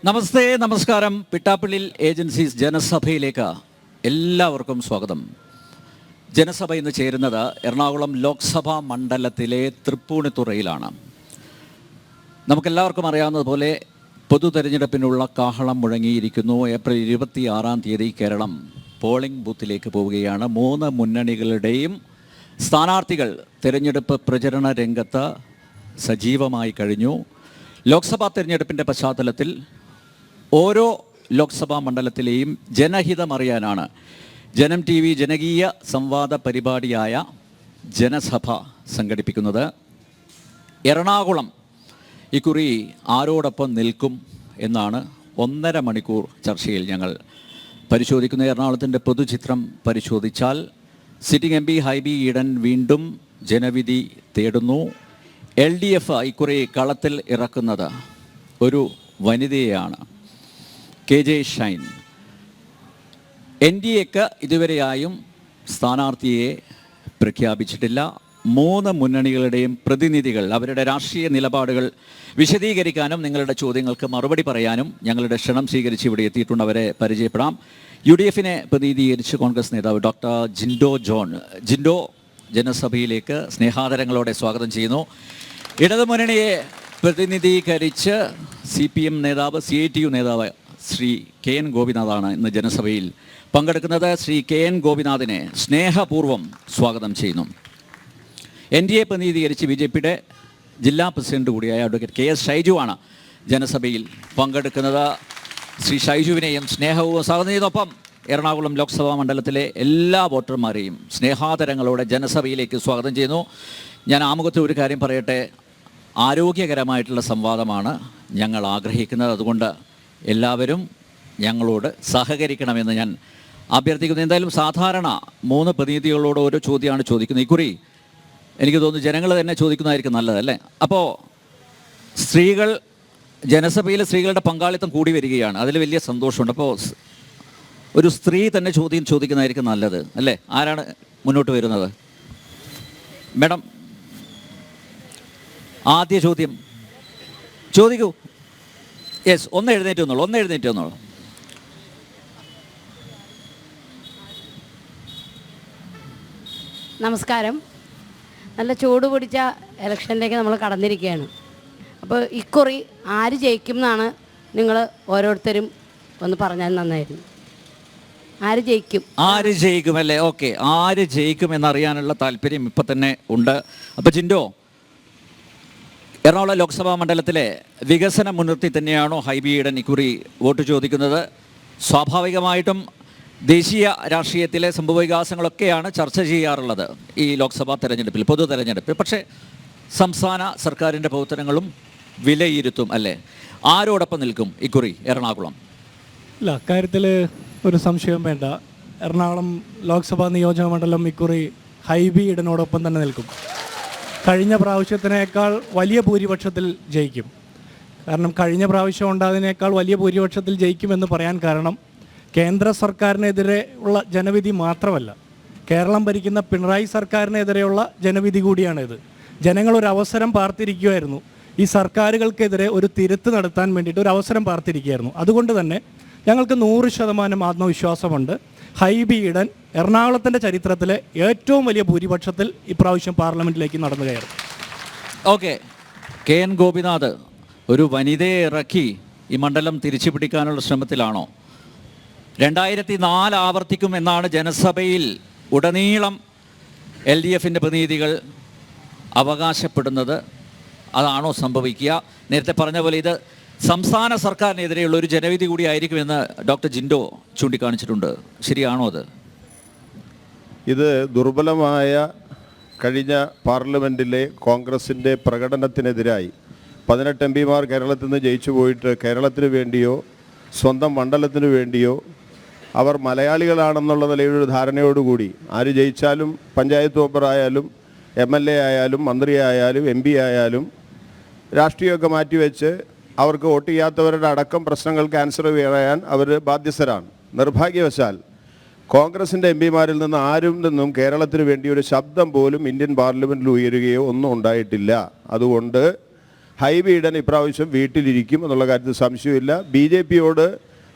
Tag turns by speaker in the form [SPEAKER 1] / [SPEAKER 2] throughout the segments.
[SPEAKER 1] നമസ്തേ, നമസ്കാരം. പിട്ടാപ്പിള്ളിൽ ഏജൻസീസ് ജനസഭയിലേക്ക് എല്ലാവർക്കും സ്വാഗതം. ജനസഭ ഇന്ന് ചേരുന്നത് എറണാകുളം ലോക്സഭാ മണ്ഡലത്തിലെ തൃപ്പൂണിത്തുറയിലാണ്. നമുക്കെല്ലാവർക്കും അറിയാവുന്നതുപോലെ പൊതു തെരഞ്ഞെടുപ്പിനുള്ള കാഹളം മുഴങ്ങിയിരിക്കുന്നു. ഏപ്രിൽ 26 കേരളം പോളിംഗ് ബൂത്തിലേക്ക് പോവുകയാണ്. 3 മുന്നണികളുടെയും സ്ഥാനാർത്ഥികൾ തെരഞ്ഞെടുപ്പ് പ്രചരണ രംഗത്ത് സജീവമായി കഴിഞ്ഞു. ലോക്സഭാ തെരഞ്ഞെടുപ്പിൻ്റെ പശ്ചാത്തലത്തിൽ ഓരോ ലോക്സഭാ മണ്ഡലത്തിലെയും ജനഹിതമറിയാനാണ് ജനം TV ജനകീയ സംവാദ പരിപാടിയായ ജനസഭ സംഘടിപ്പിക്കുന്നത്. എറണാകുളം ഇക്കുറി ആരോടൊപ്പം നിൽക്കും എന്നാണ് 1.5 മണിക്കൂർ ചർച്ചയിൽ ഞങ്ങൾ പരിശോധിക്കുന്നത്. എറണാകുളത്തിൻ്റെ പൊതുചിത്രം പരിശോധിച്ചാൽ സിറ്റിംഗ് MP ഹൈബി ഈഡൻ വീണ്ടും ജനവിധി തേടുന്നു. LDF ഇക്കുറി കളത്തിൽ ഇറക്കുന്നത് ഒരു വനിതയെയാണ്, KJ ഷൈൻ. NDAക്ക് ഇതുവരെയായും സ്ഥാനാർത്ഥിയെ പ്രഖ്യാപിച്ചിട്ടില്ല. 3 മുന്നണികളുടെയും പ്രതിനിധികൾ അവരുടെ രാഷ്ട്രീയ നിലപാടുകൾ വിശദീകരിക്കാനും നിങ്ങളുടെ ചോദ്യങ്ങൾക്ക് മറുപടി പറയാനും ഞങ്ങളുടെ ക്ഷണം സ്വീകരിച്ച് ഇവിടെ എത്തിയിട്ടുണ്ട്. അവരെ പരിചയപ്പെടാം. UDFനെ പ്രതിനിധീകരിച്ച് കോൺഗ്രസ് നേതാവ് ഡോക്ടർ ജിൻഡോ ജോൺ. ജിൻഡോ, ജനസഭയിലേക്ക് സ്നേഹാദരങ്ങളോടെ സ്വാഗതം ചെയ്യുന്നു. ഇടതുമുന്നണിയെ പ്രതിനിധീകരിച്ച് CPM നേതാവ്, CITU നേതാവ് ശ്രീ KN ഗോപിനാഥാണ് ഇന്ന് ജനസഭയിൽ പങ്കെടുക്കുന്നത്. ശ്രീ KN ഗോപിനാഥിനെ സ്നേഹപൂർവ്വം സ്വാഗതം ചെയ്യുന്നു. NDA പ്രതിനിധീകരിച്ച് BJPയുടെ ജില്ലാ പ്രസിഡന്റ് കൂടിയായ അഡ്വക്കേറ്റ് KS ഷൈജു ആണ് ജനസഭയിൽ പങ്കെടുക്കുന്നത്. ശ്രീ ഷൈജുവിനെയും സ്നേഹവും സ്വാഗതം ചെയ്യുന്നൊപ്പം എറണാകുളം ലോക്സഭാ മണ്ഡലത്തിലെ എല്ലാ വോട്ടർമാരെയും സ്നേഹാദരങ്ങളോടെ ജനസഭയിലേക്ക് സ്വാഗതം ചെയ്യുന്നു. ഞാൻ ആമുഖത്തിൽ ഒരു കാര്യം പറയട്ടെ. ആരോഗ്യകരമായിട്ടുള്ള സംവാദമാണ് ഞങ്ങൾ ആഗ്രഹിക്കുന്നത്. അതുകൊണ്ട് എല്ലാവരും ഞങ്ങളോട് സഹകരിക്കണമെന്ന് ഞാൻ അഭ്യർത്ഥിക്കുന്നു. എന്തായാലും സാധാരണ 3 പ്രതിനിധികളോട് ഓരോ ചോദ്യമാണ് ചോദിക്കുന്നത്. ഇക്കുറി എനിക്ക് തോന്നുന്നു ജനങ്ങൾ തന്നെ ചോദിക്കുന്നതായിരിക്കും നല്ലതല്ലേ. അപ്പോൾ സ്ത്രീകൾ, ജനസഭയിൽ സ്ത്രീകളുടെ പങ്കാളിത്തം കൂടി വരികയാണ്. അതിൽ വലിയ സന്തോഷമുണ്ട്. അപ്പോൾ ഒരു സ്ത്രീ തന്നെ ചോദ്യം ചോദിക്കുന്നതായിരിക്കും നല്ലത് അല്ലേ. ആരാണ് മുന്നോട്ട് വരുന്നത്? മാഡം, ആദ്യ ചോദ്യം ചോദിക്കൂ. യെസ്, ഒന്ന് എഴുന്നേറ്റ് വന്നോളൂ.
[SPEAKER 2] നമസ്കാരം. നല്ല ചൂട് പിടിച്ച ഇലക്ഷനിലേക്ക് നമ്മൾ കടന്നിരിക്കുകയാണ്. അപ്പോൾ ഇക്കുറി ആര് ജയിക്കും എന്നാണ് നിങ്ങൾ ഓരോരുത്തരും ഒന്ന് പറഞ്ഞാൽ നന്നായിരുന്നു. ആര് ജയിക്കും
[SPEAKER 1] അല്ലേ? ഓക്കെ, ആര് ജയിക്കും എന്നറിയാനുള്ള താല്പര്യം ഇപ്പം തന്നെ ഉണ്ട്. അപ്പോൾ ജിൻഡോ, എറണാകുളം ലോക്സഭാ മണ്ഡലത്തിലെ വികസനം മുൻനിർത്തി തന്നെയാണോ ഹൈബി ഈഡൻ ഇക്കുറി വോട്ട് ചോദിക്കുന്നത്? സ്വാഭാവികമായിട്ടും ദേശീയ രാഷ്ട്രീയത്തിലെ സംഭവവികാസങ്ങളൊക്കെയാണ് ചർച്ച ചെയ്യാറുള്ളത് ഈ ലോക്സഭാ തെരഞ്ഞെടുപ്പിൽ, പൊതു തെരഞ്ഞെടുപ്പിൽ. പക്ഷേ സംസ്ഥാന സർക്കാരിൻ്റെ പ്രവർത്തനങ്ങളും വിലയിരുത്തും അല്ലേ. ആരോടൊപ്പം നിൽക്കും ഇക്കുറി എറണാകുളം?
[SPEAKER 3] ഇല്ല, അക്കാര്യത്തിൽ ഒരു സംശയവും വേണ്ട. എറണാകുളം ലോക്സഭാ നിയോജക മണ്ഡലം ഇക്കുറി ഹൈബി ഈഡനോടൊപ്പം തന്നെ നിൽക്കും. കഴിഞ്ഞ പ്രാവശ്യത്തിനേക്കാൾ വലിയ ഭൂരിപക്ഷത്തിൽ ജയിക്കും. കാരണം കഴിഞ്ഞ പ്രാവശ്യം ഉണ്ടായതിനേക്കാൾ വലിയ ഭൂരിപക്ഷത്തിൽ ജയിക്കുമെന്ന് പറയാൻ കാരണം കേന്ദ്ര സർക്കാരിനെതിരെ ഉള്ള ജനവിധി മാത്രമല്ല, കേരളം ഭരിക്കുന്ന പിണറായി സർക്കാരിനെതിരെയുള്ള ജനവിധി കൂടിയാണിത്. ജനങ്ങളൊരു അവസരം പാർത്തിരിക്കുകയായിരുന്നു. ഈ സർക്കാരുകൾക്കെതിരെ ഒരു തിരുത്ത് നടത്താൻ വേണ്ടിയിട്ട് ഒരു അവസരം പാർത്തിരിക്കുകയായിരുന്നു. അതുകൊണ്ട് തന്നെ ഞങ്ങൾക്ക് 100% ആത്മവിശ്വാസമുണ്ട്. ഹൈബി ഈഡൻ എറണാകുളത്തിൻ്റെ ചരിത്രത്തിലെ ഏറ്റവും വലിയ ഭൂരിപക്ഷത്തിൽ ഇപ്രാവശ്യം പാർലമെൻറ്റിലേക്ക് നടന്നു കയറും.
[SPEAKER 1] ഓക്കെ, KN ഗോപിനാഥ്, ഒരു വനിതയെ ഇറക്കി ഈ മണ്ഡലം തിരിച്ചു പിടിക്കാനുള്ള ശ്രമത്തിലാണോ? 2004 ആവർത്തിക്കും എന്നാണ് ജനസഭയിൽ ഉടനീളം LDFൻ്റെ പ്രതിനിധികൾ അവകാശപ്പെടുന്നത്. അതാണോ സംഭവിക്കുക? നേരത്തെ പറഞ്ഞ പോലെ ഇത് സംസ്ഥാന സർക്കാരിനെതിരെയുള്ള ഒരു ജനവിധി കൂടിയായിരിക്കുമെന്ന് ഡോക്ടർ ജിൻഡോ ചൂണ്ടിക്കാണിച്ചിട്ടുണ്ട്. ശരിയാണോ അത്?
[SPEAKER 4] ഇത് ദുർബലമായ കഴിഞ്ഞ പാർലമെൻറ്റിലെ കോൺഗ്രസിൻ്റെ പ്രകടനത്തിനെതിരായി 18 MPമാർ കേരളത്തിൽ നിന്ന് ജയിച്ചു പോയിട്ട് കേരളത്തിന് വേണ്ടിയോ സ്വന്തം മണ്ഡലത്തിന് വേണ്ടിയോ അവർ മലയാളികളാണെന്നുള്ള നിലയിലൊരു ധാരണയോടുകൂടി ആര് ജയിച്ചാലും പഞ്ചായത്ത് മെമ്പറായാലും MLA ആയാലും മന്ത്രിയായാലും MP ആയാലും രാഷ്ട്രീയമൊക്കെ മാറ്റിവെച്ച് അവർക്ക് വോട്ട് ചെയ്യാത്തവരുടെ അടക്കം പ്രശ്നങ്ങൾക്ക് ആൻസർ പറയാൻ അവർ ബാധ്യസ്ഥരാണ്. നിർഭാഗ്യവശാൽ കോൺഗ്രസിൻ്റെ MPമാരിൽ നിന്ന് ആരും നിന്നും കേരളത്തിന് വേണ്ടി ഒരു ശബ്ദം പോലും ഇന്ത്യൻ പാർലമെൻറ്റിൽ ഉയരുകയോ ഒന്നും ഉണ്ടായിട്ടില്ല. അതുകൊണ്ട് ഹൈബി ഈഡൻ ഇപ്രാവശ്യം വീട്ടിലിരിക്കും എന്നുള്ള കാര്യത്തിൽ സംശയമില്ല. BJPയോട്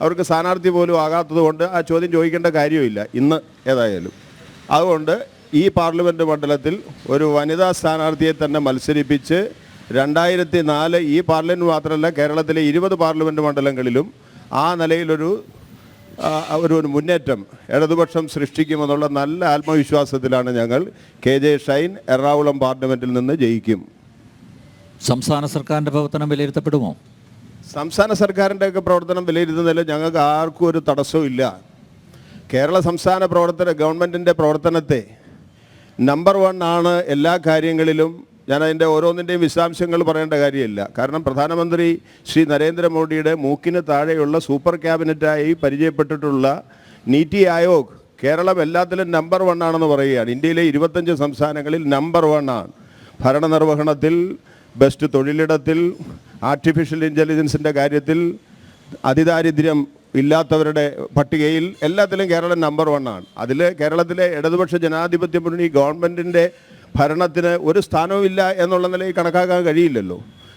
[SPEAKER 4] അവർക്ക് സ്ഥാനാർത്ഥി പോലും ആകാത്തത് കൊണ്ട് ആ ചോദ്യം ചോദിക്കേണ്ട കാര്യമില്ല ഇന്ന് ഏതായാലും. അതുകൊണ്ട് ഈ പാർലമെൻറ്റ് മണ്ഡലത്തിൽ ഒരു വനിതാ സ്ഥാനാർത്ഥിയെ തന്നെ മത്സരിപ്പിച്ച് 2004 ഈ പാർലമെൻറ്റ് മാത്രമല്ല കേരളത്തിലെ 20 പാർലമെൻറ്റ് മണ്ഡലങ്ങളിലും ആ നിലയിലൊരു ഒരു മുന്നേറ്റം ഇടതുപക്ഷം സൃഷ്ടിക്കുമെന്നുള്ള നല്ല ആത്മവിശ്വാസത്തിലാണ് ഞങ്ങൾ. KJ ഷൈൻ എറണാകുളം പാർലമെൻറ്റിൽ നിന്ന് ജയിക്കും.
[SPEAKER 1] സംസ്ഥാന സർക്കാരിൻ്റെ പ്രവർത്തനം വിലയിരുത്തപ്പെടുമോ?
[SPEAKER 4] സംസ്ഥാന സർക്കാരിൻ്റെയൊക്കെ പ്രവർത്തനം വിലയിരുത്തുന്നതിൽ ഞങ്ങൾക്ക് ആർക്കും ഒരു തടസ്സവും ഇല്ല. കേരള സംസ്ഥാന ഗവൺമെൻറ്റിൻ്റെ പ്രവർത്തനത്തെ നമ്പർ 1 ആണ് എല്ലാ കാര്യങ്ങളിലും. ഞാൻ അതിൻ്റെ ഓരോന്നിൻ്റെയും വിശദാംശങ്ങൾ പറയേണ്ട കാര്യമില്ല. കാരണം പ്രധാനമന്ത്രി ശ്രീ നരേന്ദ്രമോദിയുടെ മൂക്കിന് താഴെയുള്ള സൂപ്പർ ക്യാബിനറ്റായി പരിചയപ്പെട്ടിട്ടുള്ള നീതി ആയോഗ് കേരളം എല്ലാത്തിലും നമ്പർ 1 ആണെന്ന് പറയുകയാണ്. ഇന്ത്യയിലെ 25 സംസ്ഥാനങ്ങളിൽ നമ്പർ 1 ആണ്. ഭരണനിർവഹണത്തിൽ, ബെസ്റ്റ് തൊഴിലിടത്തിൽ, ആർട്ടിഫിഷ്യൽ ഇൻ്റലിജൻസിൻ്റെ കാര്യത്തിൽ, അതിദാരിദ്ര്യം ഇല്ലാത്തവരുടെ പട്ടികയിൽ എല്ലാത്തിലും കേരളം നമ്പർ 1 ആണ്. അതിൽ കേരളത്തിലെ ഇടതുപക്ഷ ജനാധിപത്യ മുന്നണി ഗവൺമെൻറ്റിൻ്റെ ഭരണത്തിന് ഒരു സ്ഥാനവുമില്ല എന്നുള്ള നിലയിൽ കണക്കാക്കാൻ കഴിയില്ലല്ലോ.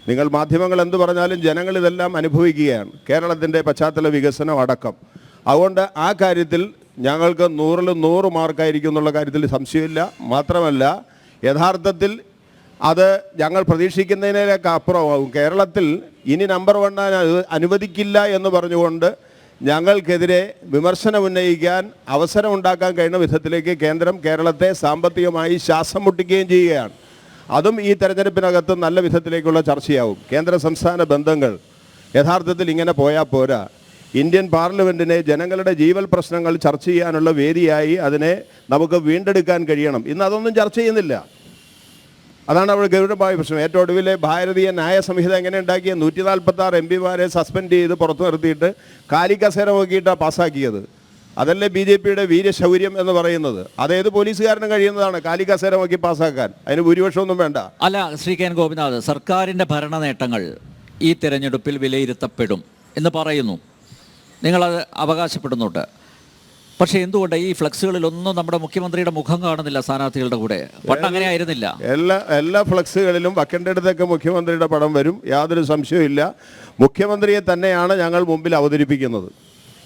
[SPEAKER 4] നിങ്ങൾ മാധ്യമങ്ങൾ എന്ത് പറഞ്ഞാലും ജനങ്ങൾ ഇതെല്ലാം അനുഭവിക്കുകയാണ്, കേരളത്തിൻ്റെ പശ്ചാത്തല വികസനം അടക്കം. അതുകൊണ്ട് ആ കാര്യത്തിൽ ഞങ്ങൾക്ക് 100-ൽ 100 മാർക്കായിരിക്കും എന്നുള്ള കാര്യത്തിൽ സംശയമില്ല. മാത്രമല്ല യഥാർത്ഥത്തിൽ അത് ഞങ്ങൾ പ്രതീക്ഷിക്കുന്നതിനേക്കാൾ അപ്പുറമാകും. കേരളത്തിൽ ഇനി നമ്പർ 1 അനുവദിക്കില്ല എന്ന് പറഞ്ഞുകൊണ്ട് ഞങ്ങൾക്കെതിരെ വിമർശനം ഉന്നയിക്കാൻ അവസരമുണ്ടാക്കാൻ കഴിയുന്ന വിധത്തിലേക്ക് കേന്ദ്രം കേരളത്തെ സാമ്പത്തികമായി ശ്വാസം മുട്ടിക്കുകയും ചെയ്യുകയാണ്. അതും ഈ തെരഞ്ഞെടുപ്പിനകത്ത് നല്ല വിധത്തിലേക്കുള്ള ചർച്ചയാവും. കേന്ദ്ര സംസ്ഥാന ബന്ധങ്ങൾ യഥാർത്ഥത്തിൽ ഇങ്ങനെ പോയാൽ പോരാ. ഇന്ത്യൻ പാർലമെൻറ്റിനെ ജനങ്ങളുടെ ജീവൽ പ്രശ്നങ്ങൾ ചർച്ച ചെയ്യാനുള്ള വേദിയായി അതിനെ നമുക്ക് വീണ്ടെടുക്കാൻ കഴിയണം. ഇന്ന് അതൊന്നും ചർച്ച ചെയ്യുന്നില്ല. അതാണ് അവിടെ ഗൗരവമായ പ്രശ്നം. ഏറ്റവും ഒടുവിലെ ഭാരതീയ ന്യായ സംഹിത എങ്ങനെ ഉണ്ടാക്കിയ 146 MPമാരെ സസ്പെൻഡ് ചെയ്ത് പുറത്തു നിർത്തിയിട്ട് കാലിക്കസേര നോക്കിയിട്ടാണ് പാസ്സാക്കിയത്. അതല്ലേ BJPയുടെ വീര്യശൗര്യം എന്ന് പറയുന്നത്. അതേത് പോലീസുകാരനും കഴിയുന്നതാണ് കാലിക്കസേര നോക്കി പാസ്സാക്കാൻ. അതിന് ഭൂരിപക്ഷമൊന്നും വേണ്ട.
[SPEAKER 1] അല്ല, ശ്രീ കെ. ഗോപിനാഥ്, സർക്കാരിൻ്റെ ഭരണ നേട്ടങ്ങൾ ഈ തെരഞ്ഞെടുപ്പിൽ വിലയിരുത്തപ്പെടും എന്ന് പറയുന്നു, നിങ്ങളത് അവകാശപ്പെടുന്നുണ്ട്. പക്ഷേ എന്തുകൊണ്ട് ഈ ഫ്ലക്സുകളിലൊന്നും നമ്മുടെ മുഖ്യമന്ത്രിയുടെ മുഖം കാണുന്നില്ല സ്ഥാനാർത്ഥികളുടെ കൂടെ? പണ്ട് അങ്ങനെ ആയിരുന്നില്ല.
[SPEAKER 4] എല്ലാ ഫ്ലക്സുകളിലും വയ്ക്കേണ്ടിടത്തൊക്കെ മുഖ്യമന്ത്രിയുടെ പടം വരും, യാതൊരു സംശയവും. മുഖ്യമന്ത്രിയെ തന്നെയാണ് ഞങ്ങൾ മുമ്പിൽ അവതരിപ്പിക്കുന്നത്.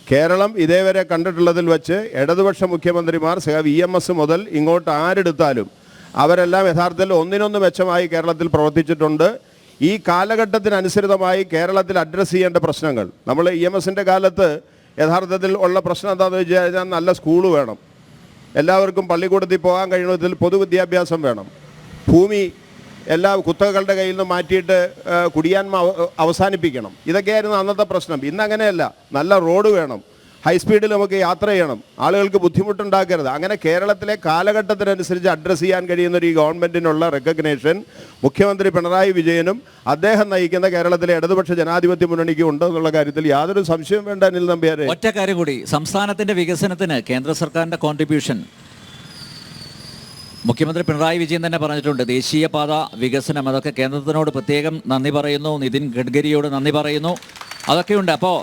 [SPEAKER 4] കേരളം ഇതേവരെ കണ്ടിട്ടുള്ളതിൽ വെച്ച് ഇടതുപക്ഷ മുഖ്യമന്ത്രിമാർ EMS മുതൽ ഇങ്ങോട്ട് ആരെടുത്താലും അവരെല്ലാം യഥാർത്ഥത്തിൽ ഒന്നിനൊന്ന് മെച്ചമായി കേരളത്തിൽ പ്രവർത്തിച്ചിട്ടുണ്ട്. ഈ കാലഘട്ടത്തിനനുസൃതമായി കേരളത്തിൽ അഡ്രസ്സ് ചെയ്യേണ്ട പ്രശ്നങ്ങൾ, നമ്മൾ EMSൻ്റെ കാലത്ത് യഥാർത്ഥത്തിൽ ഉള്ള പ്രശ്നം എന്താണെന്ന് വെച്ച് കഴിഞ്ഞാൽ നല്ല സ്കൂൾ വേണം, എല്ലാവർക്കും പള്ളിക്കൂടത്തിൽ പോകാൻ കഴിയുന്ന വിധത്തിൽ പൊതുവിദ്യാഭ്യാസം വേണം, ഭൂമി എല്ലാ കുത്തകകളുടെ കയ്യിൽ നിന്ന് മാറ്റിയിട്ട് കുടിയാന്മ അവസാനിപ്പിക്കണം. ഇതൊക്കെയായിരുന്നു അന്നത്തെ പ്രശ്നം. ഇന്നങ്ങനെയല്ല. നല്ല റോഡ് വേണം, ഹൈസ്പീഡിൽ നമുക്ക് യാത്ര ചെയ്യണം, ആളുകൾക്ക് ബുദ്ധിമുട്ടുണ്ടാക്കരുത്. അങ്ങനെ കേരളത്തിലെ കാലഘട്ടത്തിനനുസരിച്ച് അഡ്രസ്സ് ചെയ്യാൻ കഴിയുന്ന ഒരു ഈ ഗവൺമെൻറ്റിനുള്ള റെക്കഗ്നേഷൻ മുഖ്യമന്ത്രി പിണറായി വിജയനും അദ്ദേഹം നയിക്കുന്ന കേരളത്തിലെ ഇടതുപക്ഷ ജനാധിപത്യ മുന്നണിക്കും ഉണ്ട് എന്നുള്ള കാര്യത്തിൽ യാതൊരു സംശയവും വേണ്ട. അനിൽ നമ്പ്യാരെ,
[SPEAKER 1] ഒറ്റ കാര്യം കൂടി, സംസ്ഥാനത്തിൻ്റെ വികസനത്തിന് കേന്ദ്ര സർക്കാരിൻ്റെ കോൺട്രിബ്യൂഷൻ മുഖ്യമന്ത്രി പിണറായി വിജയൻ തന്നെ പറഞ്ഞിട്ടുണ്ട്. ദേശീയപാത വികസനം, അതൊക്കെ കേന്ദ്രത്തിനോട് പ്രത്യേകം നന്ദി പറയുന്നു, നിതിൻ ഗഡ്കരിയോട് നന്ദി പറയുന്നു, അതൊക്കെയുണ്ട്. അപ്പോൾ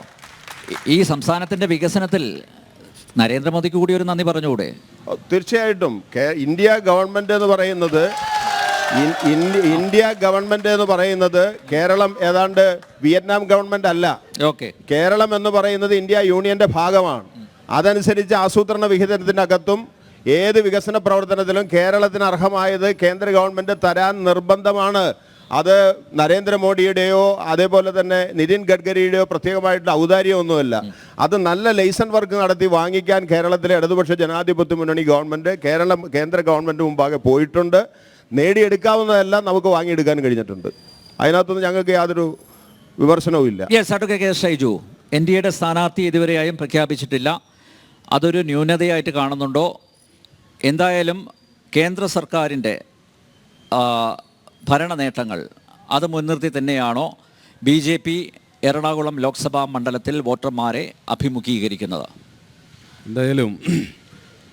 [SPEAKER 1] ഈ സംസ്ഥാനത്തിൻ്റെ വികസനത്തിൽ നരേന്ദ്രമോദിക്ക് കൂടി ഒരു നന്ദി പറഞ്ഞുകൂടെ?
[SPEAKER 4] തീർച്ചയായിട്ടും. ഇന്ത്യ ഗവൺമെൻറ് എന്ന് പറയുന്നത് കേരളം ഏതാണ്ട് വിയറ്റ്നാം ഗവൺമെൻറ് അല്ല.
[SPEAKER 1] ഓക്കെ,
[SPEAKER 4] കേരളം എന്ന് പറയുന്നത് ഇന്ത്യ യൂണിയൻ്റെ ഭാഗമാണ്. അതനുസരിച്ച് ആസൂത്രണ വിഹിതത്തിനകത്തും ഏത് വികസന പ്രവർത്തനത്തിലും കേരളത്തിന് അർഹമായത് കേന്ദ്ര ഗവൺമെൻറ് തരാൻ നിർബന്ധമാണ്. അത് നരേന്ദ്രമോദിയുടെയോ അതേപോലെ തന്നെ നിതിൻ ഗഡ്കരിയുടെയോ പ്രത്യേകമായിട്ടുള്ള ഔദാര്യമൊന്നുമല്ല. അത് നല്ല ലൈസൻ വർക്ക് നടത്തി വാങ്ങിക്കാൻ കേരളത്തിലെ ഇടതുപക്ഷ ജനാധിപത്യ മുന്നണി ഗവൺമെൻറ് കേന്ദ്ര ഗവൺമെൻറ് മുമ്പാകെ പോയിട്ടുണ്ട്. നേടിയെടുക്കാവുന്നതെല്ലാം നമുക്ക് വാങ്ങിയെടുക്കാൻ കഴിഞ്ഞിട്ടുണ്ട്. അതിനകത്തൊന്നും ഞങ്ങൾക്ക് യാതൊരു വിമർശനവും ഇല്ല.
[SPEAKER 1] Yes, advocate K. ഷൈജു, NDAയുടെ സ്ഥാനാർത്ഥി ഇതുവരെയായും പ്രഖ്യാപിച്ചിട്ടില്ല. അതൊരു ന്യൂനതയായിട്ട് കാണുന്നുണ്ടോ? എന്തായാലും കേന്ദ്ര സർക്കാരിൻ്റെ ഭരണ നേട്ടങ്ങൾ അത് മുൻനിർത്തി തന്നെയാണോ BJP എറണാകുളം ലോക്സഭാ മണ്ഡലത്തിൽ വോട്ടർമാരെ അഭിമുഖീകരിക്കുന്നത്?
[SPEAKER 5] എന്തായാലും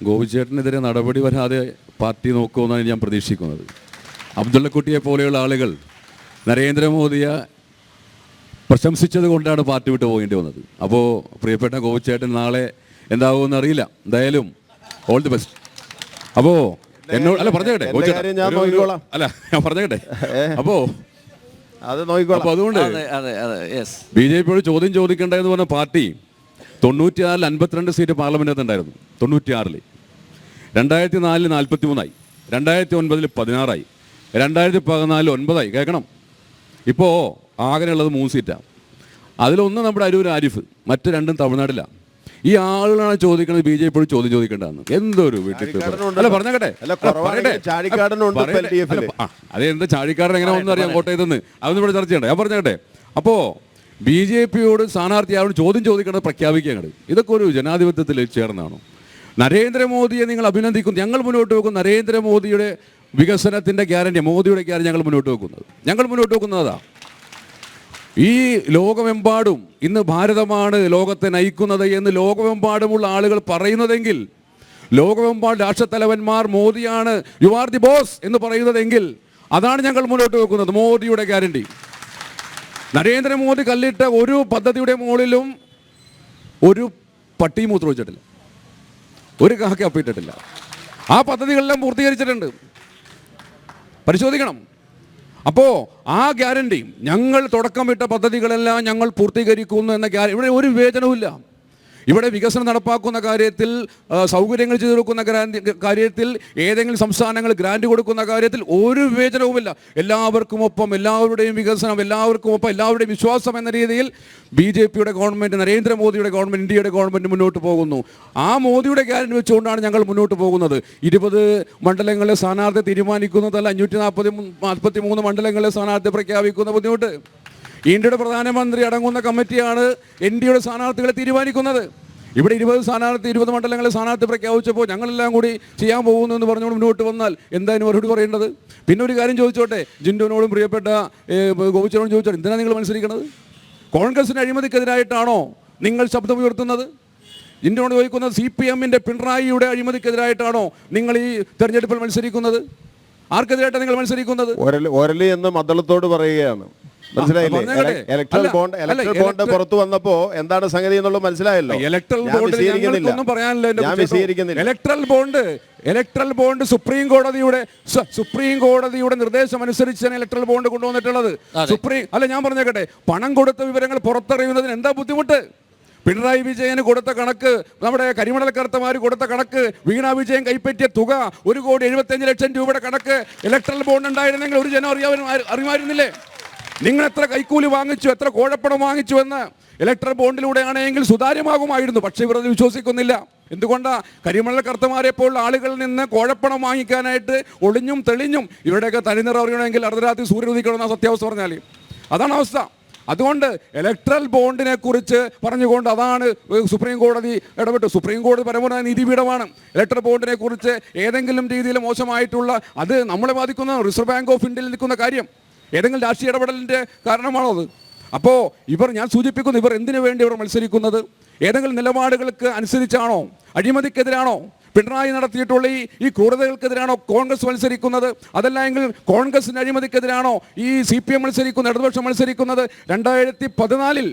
[SPEAKER 5] ഗോപിച്ചേട്ടനെതിരെ നടപടി വരാതെ പാർട്ടി നോക്കുമെന്നാണ് ഞാൻ പ്രതീക്ഷിക്കുന്നത്. അബ്ദുള്ളക്കുട്ടിയെ പോലെയുള്ള ആളുകൾ നരേന്ദ്രമോദിയെ പ്രശംസിച്ചത് കൊണ്ടാണ് പാർട്ടി വിട്ട് പോകേണ്ടി വന്നത്. അപ്പോൾ പ്രിയപ്പെട്ട ഗോപിച്ചേട്ടൻ നാളെ എന്താകുമെന്ന് അറിയില്ല. എന്തായാലും ഓൾ ദി ബെസ്റ്റ്. അപ്പോൾ എന്നോട് അല്ല പറഞ്ഞേട്ടെ, അല്ല ഞാൻ പറഞ്ഞേട്ടെ. അപ്പോൾ
[SPEAKER 4] അത് നോക്കിക്കോളാം.
[SPEAKER 5] അപ്പോൾ അതുകൊണ്ട്
[SPEAKER 1] അതെ അതെ അതെ യെസ്.
[SPEAKER 5] ബി ജെ പിയോട് ചോദ്യം ചോദിക്കേണ്ടതെന്ന് പറഞ്ഞ പാർട്ടി 96 52 സീറ്റ് പാർലമെൻറ്റിനകത്ത് ഉണ്ടായിരുന്നു. 96 2004 43 2009 16 2014 9 കേൾക്കണം. ഇപ്പോൾ ആകെയുള്ളത് 3 സീറ്റാണ്. അതിലൊന്ന് നമ്മുടെ അരൂർ ആരിഫ്, മറ്റ് 2 തമിഴ്നാട്ടിലാണ്. ഈ ആളുകളാണ് ചോദിക്കുന്നത് ബി ജെ പിയോട് ചോദ്യം ചോദിക്കേണ്ടതെന്ന്. എന്തൊരു വീട്ടിൽ അല്ല പറഞ്ഞേക്കട്ടെ, അതെന്താ ചാഴിക്കാരൻ എങ്ങനെ ഒന്നും അറിയാം കോട്ടയത്തുനിന്ന്, അതൊന്നും ഇവിടെ ചർച്ച ചെയ്യണ്ട. ഞാൻ പറഞ്ഞേക്കട്ടെ. അപ്പോൾ ബി ജെ പിയോട് സ്ഥാനാർത്ഥിയോട് ചോദ്യം ചോദിക്കേണ്ടത് പ്രഖ്യാപിക്കേണ്ടത് ഇതൊക്കെ ഒരു ജനാധിപത്യത്തിൽ ചേർന്നാണോ? നരേന്ദ്രമോദിയെ നിങ്ങൾ അഭിനന്ദിക്കുന്നു. ഞങ്ങൾ മുന്നോട്ട് വെക്കും നരേന്ദ്രമോദിയുടെ വികസനത്തിൻ്റെ ഗ്യാരണ്ടി, മോദിയുടെ ഗ്യാരണ്ടി ഞങ്ങൾ മുന്നോട്ട് വെക്കുന്നതാ. ഈ ലോകമെമ്പാടും ഇന്ന് ഭാരതമാണ് ലോകത്തെ നയിക്കുന്നത് എന്ന് ലോകമെമ്പാടുമുള്ള ആളുകൾ പറയുന്നതെങ്കിൽ, ലോകമെമ്പാടും രാഷ്ട്രത്തലവന്മാർ മോദിയാണ് യു ആർ ദി ബോസ് എന്ന് പറയുന്നതെങ്കിൽ അതാണ് ഞങ്ങൾ മുന്നോട്ട് വെക്കുന്നത്, മോദിയുടെ ഗ്യാരണ്ടി. നരേന്ദ്രമോദി കല്ലിട്ട ഒരു പദ്ധതിയുടെ മുകളിലും ഒരു പട്ടി മൂത്രം വെച്ചിട്ടില്ല, ഒരു കാക്ക അപ്പിട്ടിട്ടില്ല. ആ പദ്ധതികളെല്ലാം പൂർത്തീകരിച്ചിട്ടുണ്ട്, പരിശോധിക്കണം. അപ്പോൾ ആ ഗ്യാരണ്ടി, ഞങ്ങൾ തുടക്കമിട്ട പദ്ധതികളെല്ലാം ഞങ്ങൾ പൂർത്തീകരിക്കുന്നു എന്ന ഇവിടെ ഒരു വിവേചനവുമില്ല. ഇവിടെ വികസനം നടപ്പാക്കുന്ന കാര്യത്തിൽ, സൗകര്യങ്ങൾ ചെയ്തു കൊടുക്കുന്ന കാര്യത്തിൽ, ഏതെങ്കിലും സംസ്ഥാനങ്ങൾ ഗ്രാൻഡ് കൊടുക്കുന്ന കാര്യത്തിൽ ഒരു വിവേചനവുമില്ല. എല്ലാവർക്കും ഒപ്പം, എല്ലാവരുടെയും വികസനം, എല്ലാവർക്കും ഒപ്പം, എല്ലാവരുടെയും വിശ്വാസം എന്ന രീതിയിൽ ബി ജെ പിയുടെ ഗവൺമെൻറ്, നരേന്ദ്രമോദിയുടെ ഗവൺമെൻറ്, ഇന്ത്യയുടെ ഗവൺമെൻറ് മുന്നോട്ട് പോകുന്നു. ആ മോദിയുടെ ഗ്യാരണ്ടി വെച്ചുകൊണ്ടാണ് ഞങ്ങൾ മുന്നോട്ട് പോകുന്നത്. 20 മണ്ഡലങ്ങളിലെ സ്ഥാനാർത്ഥി തീരുമാനിക്കുന്നതല്ല, 543 മണ്ഡലങ്ങളിലെ സ്ഥാനാർത്ഥി പ്രഖ്യാപിക്കുന്ന ബുദ്ധിമുട്ട്. ഇന്ത്യയുടെ പ്രധാനമന്ത്രി അടങ്ങുന്ന കമ്മിറ്റിയാണ് എൻ ഡി എയുടെ സ്ഥാനാർത്ഥികളെ തീരുമാനിക്കുന്നത്. ഇവിടെ 20 മണ്ഡലങ്ങളെ സ്ഥാനാർത്ഥി പ്രഖ്യാപിച്ചപ്പോൾ ഞങ്ങളെല്ലാം കൂടി ചെയ്യാൻ പോകുന്നു എന്ന് പറഞ്ഞുകൊണ്ട് മുന്നോട്ട് വന്നാൽ എന്തായാലും മറുപടി പറയേണ്ടത്? പിന്നെ ഒരു കാര്യം ചോദിച്ചോട്ടെ, ജിൻഡോനോടും പ്രിയപ്പെട്ട ഗോപിച്ചനോടും ചോദിച്ചോട്ടെ, എന്തിനാണ് നിങ്ങൾ മത്സരിക്കുന്നത്? കോൺഗ്രസിൻ്റെ അഴിമതിക്കെതിരായിട്ടാണോ നിങ്ങൾ ശബ്ദമുയർത്തുന്നത്? ജിൻഡോനോട് ചോദിക്കുന്നത്, CPM-ന്റെ പിണറായിയുടെ അഴിമതിക്കെതിരായിട്ടാണോ നിങ്ങൾ ഈ തെരഞ്ഞെടുപ്പിൽ മത്സരിക്കുന്നത്? ആർക്കെതിരായിട്ടാണ് നിങ്ങൾ മത്സരിക്കുന്നത്?
[SPEAKER 4] ഒരലി എന്ന് മദ്ദളത്തോട് പറയുകയാണ്. മനസ്സിലായില്ലേ? ഇലക്ട്രൽ ബോണ്ട് പുറത്തു വന്നപ്പോ എന്താണ് സംഗതി എന്നുള്ളത് മനസ്സിലായല്ലോ.
[SPEAKER 5] ഇലക്ട്രൽ ബോണ്ട് സുപ്രീം കോടതിയുടെ നിർദ്ദേശം അനുസരിച്ചാണ് ഇലക്ട്രൽ ബോണ്ട് കൊണ്ടുവന്നിട്ടുള്ളത്. ഞാൻ പറഞ്ഞേക്കട്ടെ, പണം കൊടുത്ത വിവരങ്ങൾ പുറത്തറിയുന്നതിന് എന്താ ബുദ്ധിമുട്ട്? പിണറായി വിജയന് കൊടുത്ത കണക്ക്, നമ്മുടെ കരിമണൽ കർത്തമാർ കൊടുത്ത കണക്ക്, വീണ വിജയൻ കൈപ്പറ്റിയ തുക 1,75,00,000 രൂപയുടെ കണക്ക് ഇലക്ട്രൽ ബോണ്ട് ഉണ്ടായിരുന്നെങ്കിൽ ഒരു ജനം അറിയുമായിരുന്നില്ലേ? നിങ്ങൾ എത്ര കൈക്കൂലി വാങ്ങിച്ചു, എത്ര കോഴപ്പണം വാങ്ങിച്ചു എന്ന് ഇലക്ട്രൽ ബോണ്ടിലൂടെ ആണെങ്കിൽ സുതാര്യമാകുമായിരുന്നു. പക്ഷേ ഇവർ അത് വിശ്വസിക്കുന്നില്ല. എന്തുകൊണ്ടാണ്? കരിമണൽ കർത്തമാരെ പോലുള്ള ആളുകളിൽ നിന്ന് കോഴപ്പണം വാങ്ങിക്കാനായിട്ട് ഒളിഞ്ഞും തെളിഞ്ഞും ഇവരുടെയൊക്കെ തനിനിറം അറിയണമെങ്കിൽ അർദ്ധരാത്രി സൂര്യൻ ഉദിക്കണമെന്ന സത്യാവസ്ഥ പറഞ്ഞാൽ അതാണ് അവസ്ഥ. അതുകൊണ്ട് ഇലക്ട്രൽ ബോണ്ടിനെ കുറിച്ച് പറഞ്ഞുകൊണ്ട് അതാണ് സുപ്രീം കോടതി ഇടപെട്ടു. സുപ്രീം കോടതി പരമോന്നത നീതിപീഠമാണ്. ഇലക്ട്രൽ ബോണ്ടിനെ കുറിച്ച് ഏതെങ്കിലും രീതിയിൽ മോശമായിട്ടുള്ള, അത് നമ്മളെ ബാധിക്കുന്ന റിസർവ് ബാങ്ക് ഓഫ് ഇന്ത്യയിൽ നിൽക്കുന്ന കാര്യം, ഏതെങ്കിലും രാഷ്ട്രീയ ഇടപെടലിൻ്റെ കാരണമാണോ അത്? അപ്പോൾ ഞാൻ സൂചിപ്പിക്കുന്നു, ഇവർ എന്തിനു വേണ്ടി ഇവർ മത്സരിക്കുന്നത്? ഏതെങ്കിലും നിലപാടുകൾക്ക് അനുസരിച്ചാണോ? അഴിമതിക്കെതിരാണോ? പിണറായി നടത്തിയിട്ടുള്ള ഈ ക്രൂരതകൾക്കെതിരാണോ കോൺഗ്രസ് മത്സരിക്കുന്നത്? അതല്ല എങ്കിൽ കോൺഗ്രസിൻ്റെ അഴിമതിക്കെതിരാണോ ഈ CPM മത്സരിക്കുന്നത്, ഇടതുപക്ഷം മത്സരിക്കുന്നത്? 2014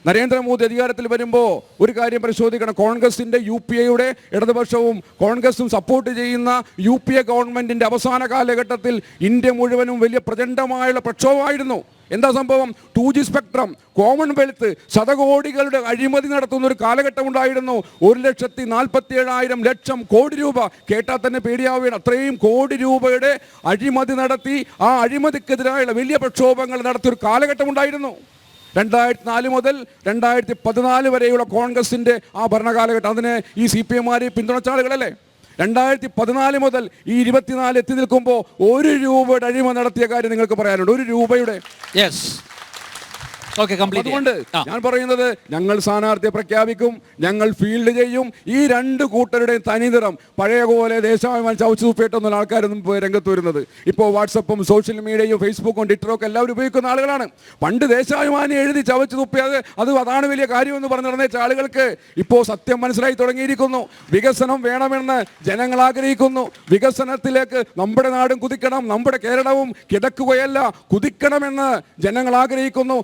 [SPEAKER 5] നരേന്ദ്രമോദി അധികാരത്തിൽ വരുമ്പോൾ ഒരു കാര്യം പരിശോധിക്കണം. കോൺഗ്രസിൻ്റെ UPA-യുടെ ഇടതുപക്ഷവും കോൺഗ്രസും സപ്പോർട്ട് ചെയ്യുന്ന UPA ഗവൺമെൻറ്റിൻ്റെ അവസാന കാലഘട്ടത്തിൽ ഇന്ത്യ മുഴുവനും വലിയ പ്രചണ്ഡമായുള്ള പ്രക്ഷോഭമായിരുന്നു. എന്താ സംഭവം? 2G സ്പെക്ട്രം, കോമൺവെൽത്ത്, ശതകോടികളുടെ അഴിമതി നടത്തുന്ന ഒരു കാലഘട്ടം ഉണ്ടായിരുന്നു. 1,47,000 കോടി രൂപ, കേട്ടാൽ തന്നെ പേടിയാവുകയാണ്. അത്രയും കോടി രൂപയുടെ അഴിമതി നടത്തി ആ അഴിമതിക്കെതിരായുള്ള വലിയ പ്രക്ഷോഭങ്ങൾ നടത്തിയ ഒരു കാലഘട്ടം ഉണ്ടായിരുന്നു. 2004 മുതൽ 2014 വരെയുള്ള കോൺഗ്രസിൻ്റെ ആ ഭരണകാലഘട്ടം, അതിന് ഈ CPM-മാരെ പിന്തുണച്ച ആളുകളല്ലേ? 2014 മുതൽ ഈ 24 എത്തി നിൽക്കുമ്പോൾ 1 രൂപയുടെ അഴിമതി നടത്തിയ കാര്യം നിങ്ങൾക്ക് പറയാനുണ്ട്? 1 രൂപയുടെ. അതുകൊണ്ട് ഞാൻ പറയുന്നത്, ഞങ്ങൾ സ്ഥാനാർത്ഥിയെ പ്രഖ്യാപിക്കും, ഞങ്ങൾ ഫീൽഡ് ചെയ്യും. ഈ 2 കൂട്ടരുടെയും തനിനിറം പഴയ പോലെ ദേശാഭിമാനി ചവച്ചു തുപ്പിയിട്ടൊന്നും ആൾക്കാരൊന്നും രംഗത്ത് വരുന്നത്. ഇപ്പോൾ വാട്സപ്പും സോഷ്യൽ മീഡിയയും ഫേസ്ബുക്കും ട്വിറ്ററും ഒക്കെ എല്ലാവരും ഉപയോഗിക്കുന്ന ആളുകളാണ്. പണ്ട് ദേശാഭിമാനി എഴുതി ചവച്ചു തുപ്പിയത് അതാണ് വലിയ കാര്യമെന്ന് പറഞ്ഞ് നടന്നേച്ച ആളുകൾക്ക് ഇപ്പോൾ സത്യം മനസ്സിലായി തുടങ്ങിയിരിക്കുന്നു. വികസനം വേണമെന്ന് ജനങ്ങൾ ആഗ്രഹിക്കുന്നു. വികസനത്തിലേക്ക് നമ്മുടെ നാടും കുതിക്കണം, നമ്മുടെ കേരളവും കിടക്കുകയല്ല കുതിക്കണമെന്ന് ജനങ്ങൾ ആഗ്രഹിക്കുന്നു.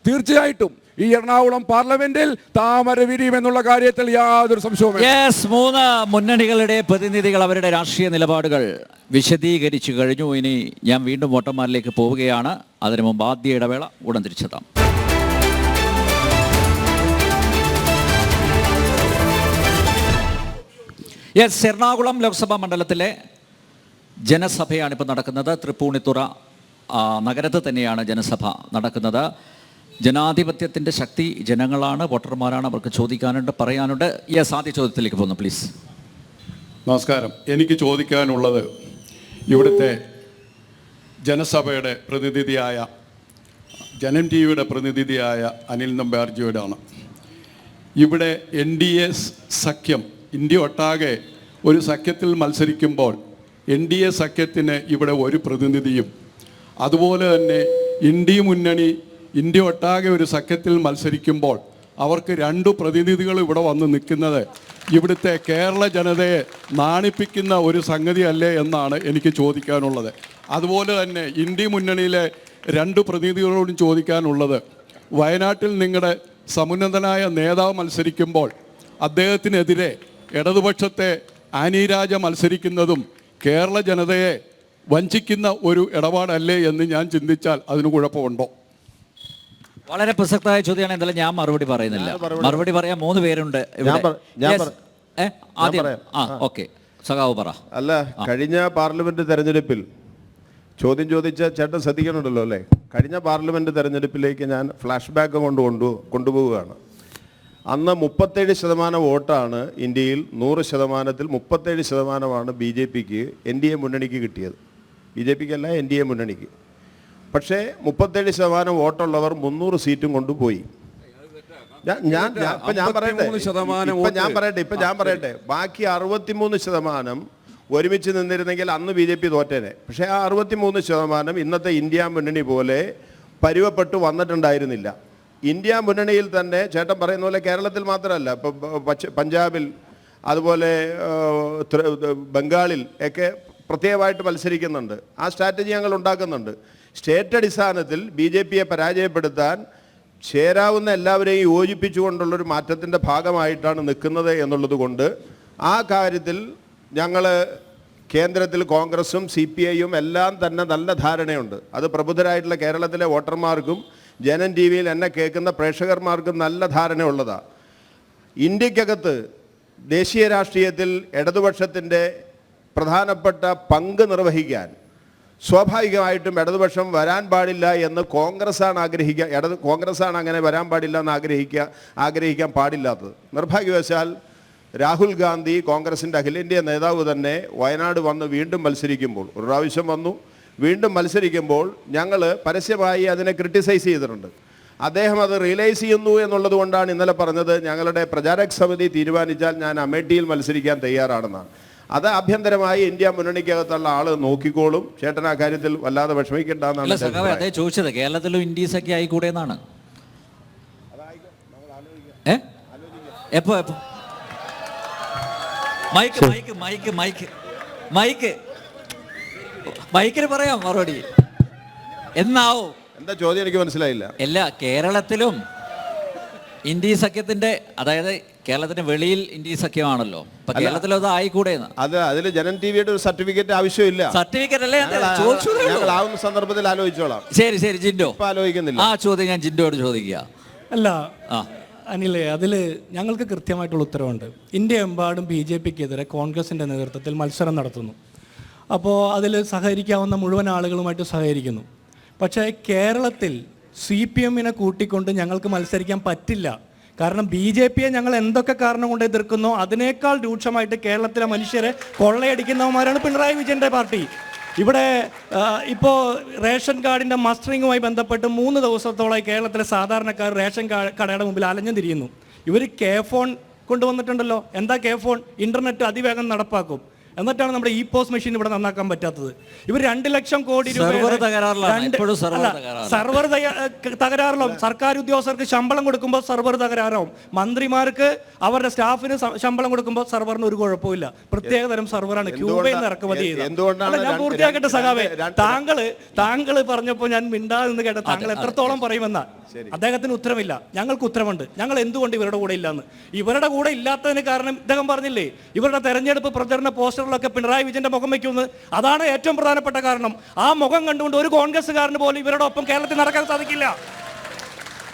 [SPEAKER 5] തീർച്ചയായിട്ടും ഈ എറണാകുളം പാർലമെന്റിൽ താമര വിരിയുമെന്നുള്ള കാര്യത്തിൽ യാതൊരു സംശയവും.
[SPEAKER 1] 3 മുന്നണികളുടെ പ്രതിനിധികൾ അവരുടെ രാഷ്ട്രീയ നിലപാടുകൾ വിശദീകരിച്ചു കഴിഞ്ഞു. ഇനി ഞാൻ വീണ്ടും വോട്ടർമാരിലേക്ക് പോവുകയാണ്. അതിനു മുമ്പ് ആദ്യ ഇടവേള, ഉടൻ തിരിച്ചെത്താം. യെസ്, എറണാകുളം ലോക്സഭാ മണ്ഡലത്തിലെ ജനസഭയാണ് ഇപ്പോൾ നടക്കുന്നത്. തൃപ്പൂണിത്തുറ നഗരത്തിൽ തന്നെയാണ് ജനസഭ നടക്കുന്നത്. ജനാധിപത്യത്തിൻ്റെ ശക്തി ജനങ്ങളാണ്, വോട്ടർമാരാണ്. അവർക്ക് ചോദിക്കാനുണ്ട്, പറയാനുണ്ട്. യെസ്, ആദ്യ ചോദ്യത്തിലേക്ക് പോകുന്നു പ്ലീസ്.
[SPEAKER 6] നമസ്കാരം. എനിക്ക് ചോദിക്കാനുള്ളത് ഇവിടുത്തെ ജനസഭയുടെ പ്രതിനിധിയായ ജനം ടി വിയുടെ പ്രതിനിധിയായ അനിൽ നമ്പ്യാർജിയോടാണ്. ഇവിടെ NDA സഖ്യം ഇന്ത്യ ഒട്ടാകെ ഒരു സഖ്യത്തിൽ മത്സരിക്കുമ്പോൾ NDA സഖ്യത്തിന് ഇവിടെ ഒരു പ്രതിനിധിയും, അതുപോലെ തന്നെ ഇന്ത്യ മുന്നണി ഇന്ത്യ ഒട്ടാകെ ഒരു സഖ്യത്തിൽ മത്സരിക്കുമ്പോൾ അവർക്ക് 2 പ്രതിനിധികൾ ഇവിടെ വന്ന് നിൽക്കുന്നത് ഇവിടുത്തെ കേരള ജനതയെ നാണിപ്പിക്കുന്ന ഒരു സംഗതിയല്ലേ എന്നാണ് എനിക്ക് ചോദിക്കാനുള്ളത്. അതുപോലെ തന്നെ ഇന്ത്യ മുന്നണിയിലെ 2 പ്രതിനിധികളോടും ചോദിക്കാനുള്ളത്, വയനാട്ടിൽ നിങ്ങളുടെ സമുന്നതനായ നേതാവ് മത്സരിക്കുമ്പോൾ അദ്ദേഹത്തിനെതിരെ ഇടതുപക്ഷത്തെ ആനി രാജ മത്സരിക്കുന്നതും കേരള ജനതയെ വഞ്ചിക്കുന്ന ഒരു ഇടപാടല്ലേ എന്ന് ഞാൻ ചിന്തിച്ചാൽ അതിന് കുഴപ്പമുണ്ടോ?
[SPEAKER 1] വളരെ പ്രസക്തമായ ചോദ്യമാണ്. എന്തായാലും ഞാൻ മറുപടി പറയുന്നില്ല. മറുപടി പറയാൻ 3 പേരുണ്ട് ഇവിടെ. ഓക്കെ, സഖാവ് പറ.
[SPEAKER 4] അല്ല, കഴിഞ്ഞ പാർലമെന്റ് തെരഞ്ഞെടുപ്പിൽ ചോദ്യം ചോദിച്ച ചേട്ടൻ ശ്രദ്ധിക്കണുണ്ടല്ലോ അല്ലേ? കഴിഞ്ഞ പാർലമെന്റ് തെരഞ്ഞെടുപ്പിലേക്ക് ഞാൻ ഫ്ലാഷ് ബാക്ക് കൊണ്ടുപോവുകയാണ്. അന്ന് 37% വോട്ടാണ് ഇന്ത്യയിൽ, 100%-ൽ 37%-മാണ് BJPക്ക് NDA മുന്നണിക്ക് കിട്ടിയത്. BJPക്ക് അല്ല, NDA മുന്നണിക്ക്. പക്ഷേ 37% വോട്ടുള്ളവർ 300 സീറ്റും കൊണ്ടുപോയി. ഞാൻ പറയട്ടെ, ബാക്കി 63% ഒരുമിച്ച് നിന്നിരുന്നെങ്കിൽ അന്ന് BJP തോറ്റേനെ. പക്ഷേ ആ 63% ഇന്നത്തെ ഇന്ത്യ മുന്നണി പോലെ പരുവപ്പെട്ട് വന്നിട്ടുണ്ടായിരുന്നില്ല. ഇന്ത്യ മുന്നണിയിൽ തന്നെ ചേട്ടൻ പറയുന്ന പോലെ കേരളത്തിൽ മാത്രമല്ല, ഇപ്പോൾ പഞ്ചാബിൽ, അതുപോലെ ബംഗാളിൽ ഒക്കെ പ്രത്യേകമായിട്ട് മത്സരിക്കുന്നുണ്ട്. ആ സ്ട്രാറ്റജി ഞങ്ങൾ ഉണ്ടാക്കുന്നുണ്ട്. സ്റ്റേറ്റ് അടിസ്ഥാനത്തിൽ BJPയെ പരാജയപ്പെടുത്താൻ ചേരാവുന്ന എല്ലാവരെയും യോജിപ്പിച്ചുകൊണ്ടുള്ളൊരു മാറ്റത്തിൻ്റെ ഭാഗമായിട്ടാണ് നിൽക്കുന്നത് എന്നുള്ളത് കൊണ്ട് ആ കാര്യത്തിൽ ഞങ്ങൾ കേന്ദ്രത്തിൽ കോൺഗ്രസും CPIയും എല്ലാം തന്നെ നല്ല ധാരണയുണ്ട്. അത് പ്രബുദ്ധരായിട്ടുള്ള കേരളത്തിലെ വോട്ടർമാർക്കും ജനം TV-യിൽ എന്നെ കേൾക്കുന്ന പ്രേക്ഷകന്മാർക്കും നല്ല ധാരണയുള്ളതാണ്. ഇന്ത്യക്കകത്ത് ദേശീയ രാഷ്ട്രീയത്തിൽ ഇടതുപക്ഷത്തിൻ്റെ പ്രധാനപ്പെട്ട പങ്ക് നിർവഹിക്കാൻ സ്വാഭാവികമായിട്ടും ഇടതുപക്ഷം വരാൻ പാടില്ല എന്ന് കോൺഗ്രസ്സാണ് അങ്ങനെ വരാൻ പാടില്ല എന്ന് ആഗ്രഹിക്കാൻ പാടില്ലാത്തത്. നിർഭാഗ്യവശാൽ രാഹുൽ ഗാന്ധി, കോൺഗ്രസിൻ്റെ അഖിലേന്ത്യാ നേതാവ് തന്നെ വയനാട് വന്ന് വീണ്ടും മത്സരിക്കുമ്പോൾ, ഒരു പ്രാവശ്യം വന്നു, വീണ്ടും മത്സരിക്കുമ്പോൾ ഞങ്ങൾ പരസ്യമായി അതിനെ ക്രിട്ടിസൈസ് ചെയ്തിട്ടുണ്ട്. അദ്ദേഹം അത് റിയലൈസ് ചെയ്യുന്നു എന്നുള്ളത് കൊണ്ടാണ് ഇന്നലെ പറഞ്ഞത്, ഞങ്ങളുടെ പ്രചാരക സമിതി തീരുമാനിച്ചാൽ ഞാൻ അമേഠിയിൽ മത്സരിക്കാൻ തയ്യാറാണെന്നാണ്. അത് ആഭ്യന്തരമായി ഇന്ത്യ മുന്നണിക്കകത്തുള്ള ആള് നോക്കിക്കോളും. ചേട്ടൻ ആ കാര്യത്തിൽ വല്ലാതെ വിഷമിക്കേണ്ടെന്നാണ്
[SPEAKER 1] ചോദിച്ചത്. കേരളത്തിലും ഇന്ത്യസ് ഒക്കെ ആയിക്കൂടെ എന്നാണ്. എപ്പോ മൈക്കിന് പറയാം മറുപടി. എന്നാവോ?
[SPEAKER 4] എന്താ ചോദ്യം? എനിക്ക് മനസ്സിലായില്ല.
[SPEAKER 1] എല്ലാ കേരളത്തിലും ഇന്ത്യ സഖ്യത്തിന്റെ, അതായത് കേരളത്തിന് വെളിയിൽ ഇന്ത്യ സഖ്യമാണല്ലോ, അപ്പൊ കേരളത്തിൽ അത് ആയിക്കൂടെ?
[SPEAKER 4] അതിൽ ജനം TV-യുടെ ഒരു സർട്ടിഫിക്കറ്റ് ആവശ്യമില്ല.
[SPEAKER 1] സർട്ടിഫിക്കറ്റ് അല്ലേ?
[SPEAKER 4] ആവുന്ന സന്ദർഭത്തിൽ ആലോചിച്ചോളാം.
[SPEAKER 1] ശരി ജിൻഡോ,
[SPEAKER 4] ആലോചിക്കുന്നില്ല.
[SPEAKER 1] ആ ചോദ്യം ഞാൻ ജിൻഡോയോട് ചോദിക്കുക.
[SPEAKER 3] അല്ല അനിലേ, അതിൽ ഞങ്ങൾക്ക് കൃത്യമായിട്ടുള്ള ഉത്തരവുണ്ട്. ഇന്ത്യ എമ്പാടും BJPക്കെതിരെ കോൺഗ്രസിൻ്റെ നേതൃത്വത്തിൽ മത്സരം നടത്തുന്നു. അപ്പോൾ അതിൽ സഹകരിക്കാവുന്ന മുഴുവൻ ആളുകളുമായിട്ട് സഹകരിക്കുന്നു. പക്ഷേ കേരളത്തിൽ CPM-നെ കൂട്ടിക്കൊണ്ട് ഞങ്ങൾക്ക് മത്സരിക്കാൻ പറ്റില്ല. കാരണം BJPയെ ഞങ്ങൾ എന്തൊക്കെ കാരണം കൊണ്ട് എതിർക്കുന്നോ അതിനേക്കാൾ രൂക്ഷമായിട്ട് കേരളത്തിലെ മനുഷ്യരെ കൊള്ളയടിക്കുന്നവന്മാരാണ് പിണറായി വിജയൻ്റെ പാർട്ടി. ഇവിടെ ഇപ്പോൾ റേഷൻ കാർഡിൻ്റെ മസ്റ്ററിങ്ങുമായി ബന്ധപ്പെട്ട് 3 ദിവസത്തോളമായി കേരളത്തിലെ സാധാരണക്കാർ റേഷൻ കടയുടെ മുമ്പിൽ അലഞ്ഞു തിരിയുന്നു. ഇവർ K-ഫോൺ കൊണ്ടുവന്നിട്ടുണ്ടല്ലോ. എന്താ K-ഫോൺ? ഇൻ്റർനെറ്റ് അതിവേഗം നടപ്പാക്കും. എന്നിട്ടാണ് നമ്മുടെ post മെഷീൻ ഇവിടെ നന്നാക്കാൻ പറ്റാത്തത്. ഇവർ 2 ലക്ഷം കോടി രൂപ സർവർ തകരാറിലാവും. സർക്കാർ ഉദ്യോഗസ്ഥർക്ക് ശമ്പളം കൊടുക്കുമ്പോൾ സർവർ തകരാറാവും. മന്ത്രിമാർക്ക് അവരുടെ സ്റ്റാഫിന് ശമ്പളം കൊടുക്കുമ്പോൾ സർവറിന് ഒരു കുഴപ്പമില്ല. പ്രത്യേകതരം സർവറാണ് ക്യൂബയിൽ നിന്ന് ഇറക്കുമതി ചെയ്തത്. ഞാൻ പൂർത്തിയാക്കട്ടെ സഖാവേ. താങ്കൾ പറഞ്ഞപ്പോൾ ഞാൻ മിണ്ടാതെ നിന്ന് കേട്ട താങ്കൾ എത്രത്തോളം പറയുമെന്നാ. അദ്ദേഹത്തിന് ഉത്തരമില്ല, ഞങ്ങൾക്ക് ഉത്തരമുണ്ട്. ഞങ്ങൾ എന്തുകൊണ്ട് ഇവരുടെ കൂടെ ഇല്ലാന്ന്. ഇവരുടെ കൂടെ ഇല്ലാത്തതിന് കാരണം ഇദ്ദേഹം പറഞ്ഞില്ലേ, ഇവരുടെ തെരഞ്ഞെടുപ്പ് പ്രചരണ പോസ്റ്റർ പോസ്റ്ററിലൊക്കെ പിണറായി വിജയന്റെ മുഖം വയ്ക്കുന്നത്. അതാണ് ഏറ്റവും പ്രധാനപ്പെട്ട കാരണം. ആ മുഖം കണ്ടുകൊണ്ട് ഒരു കോൺഗ്രസ്സുകാരന് പോലും ഇവരോടൊപ്പം കേരളത്തിൽ നടക്കാൻ സാധിക്കില്ല.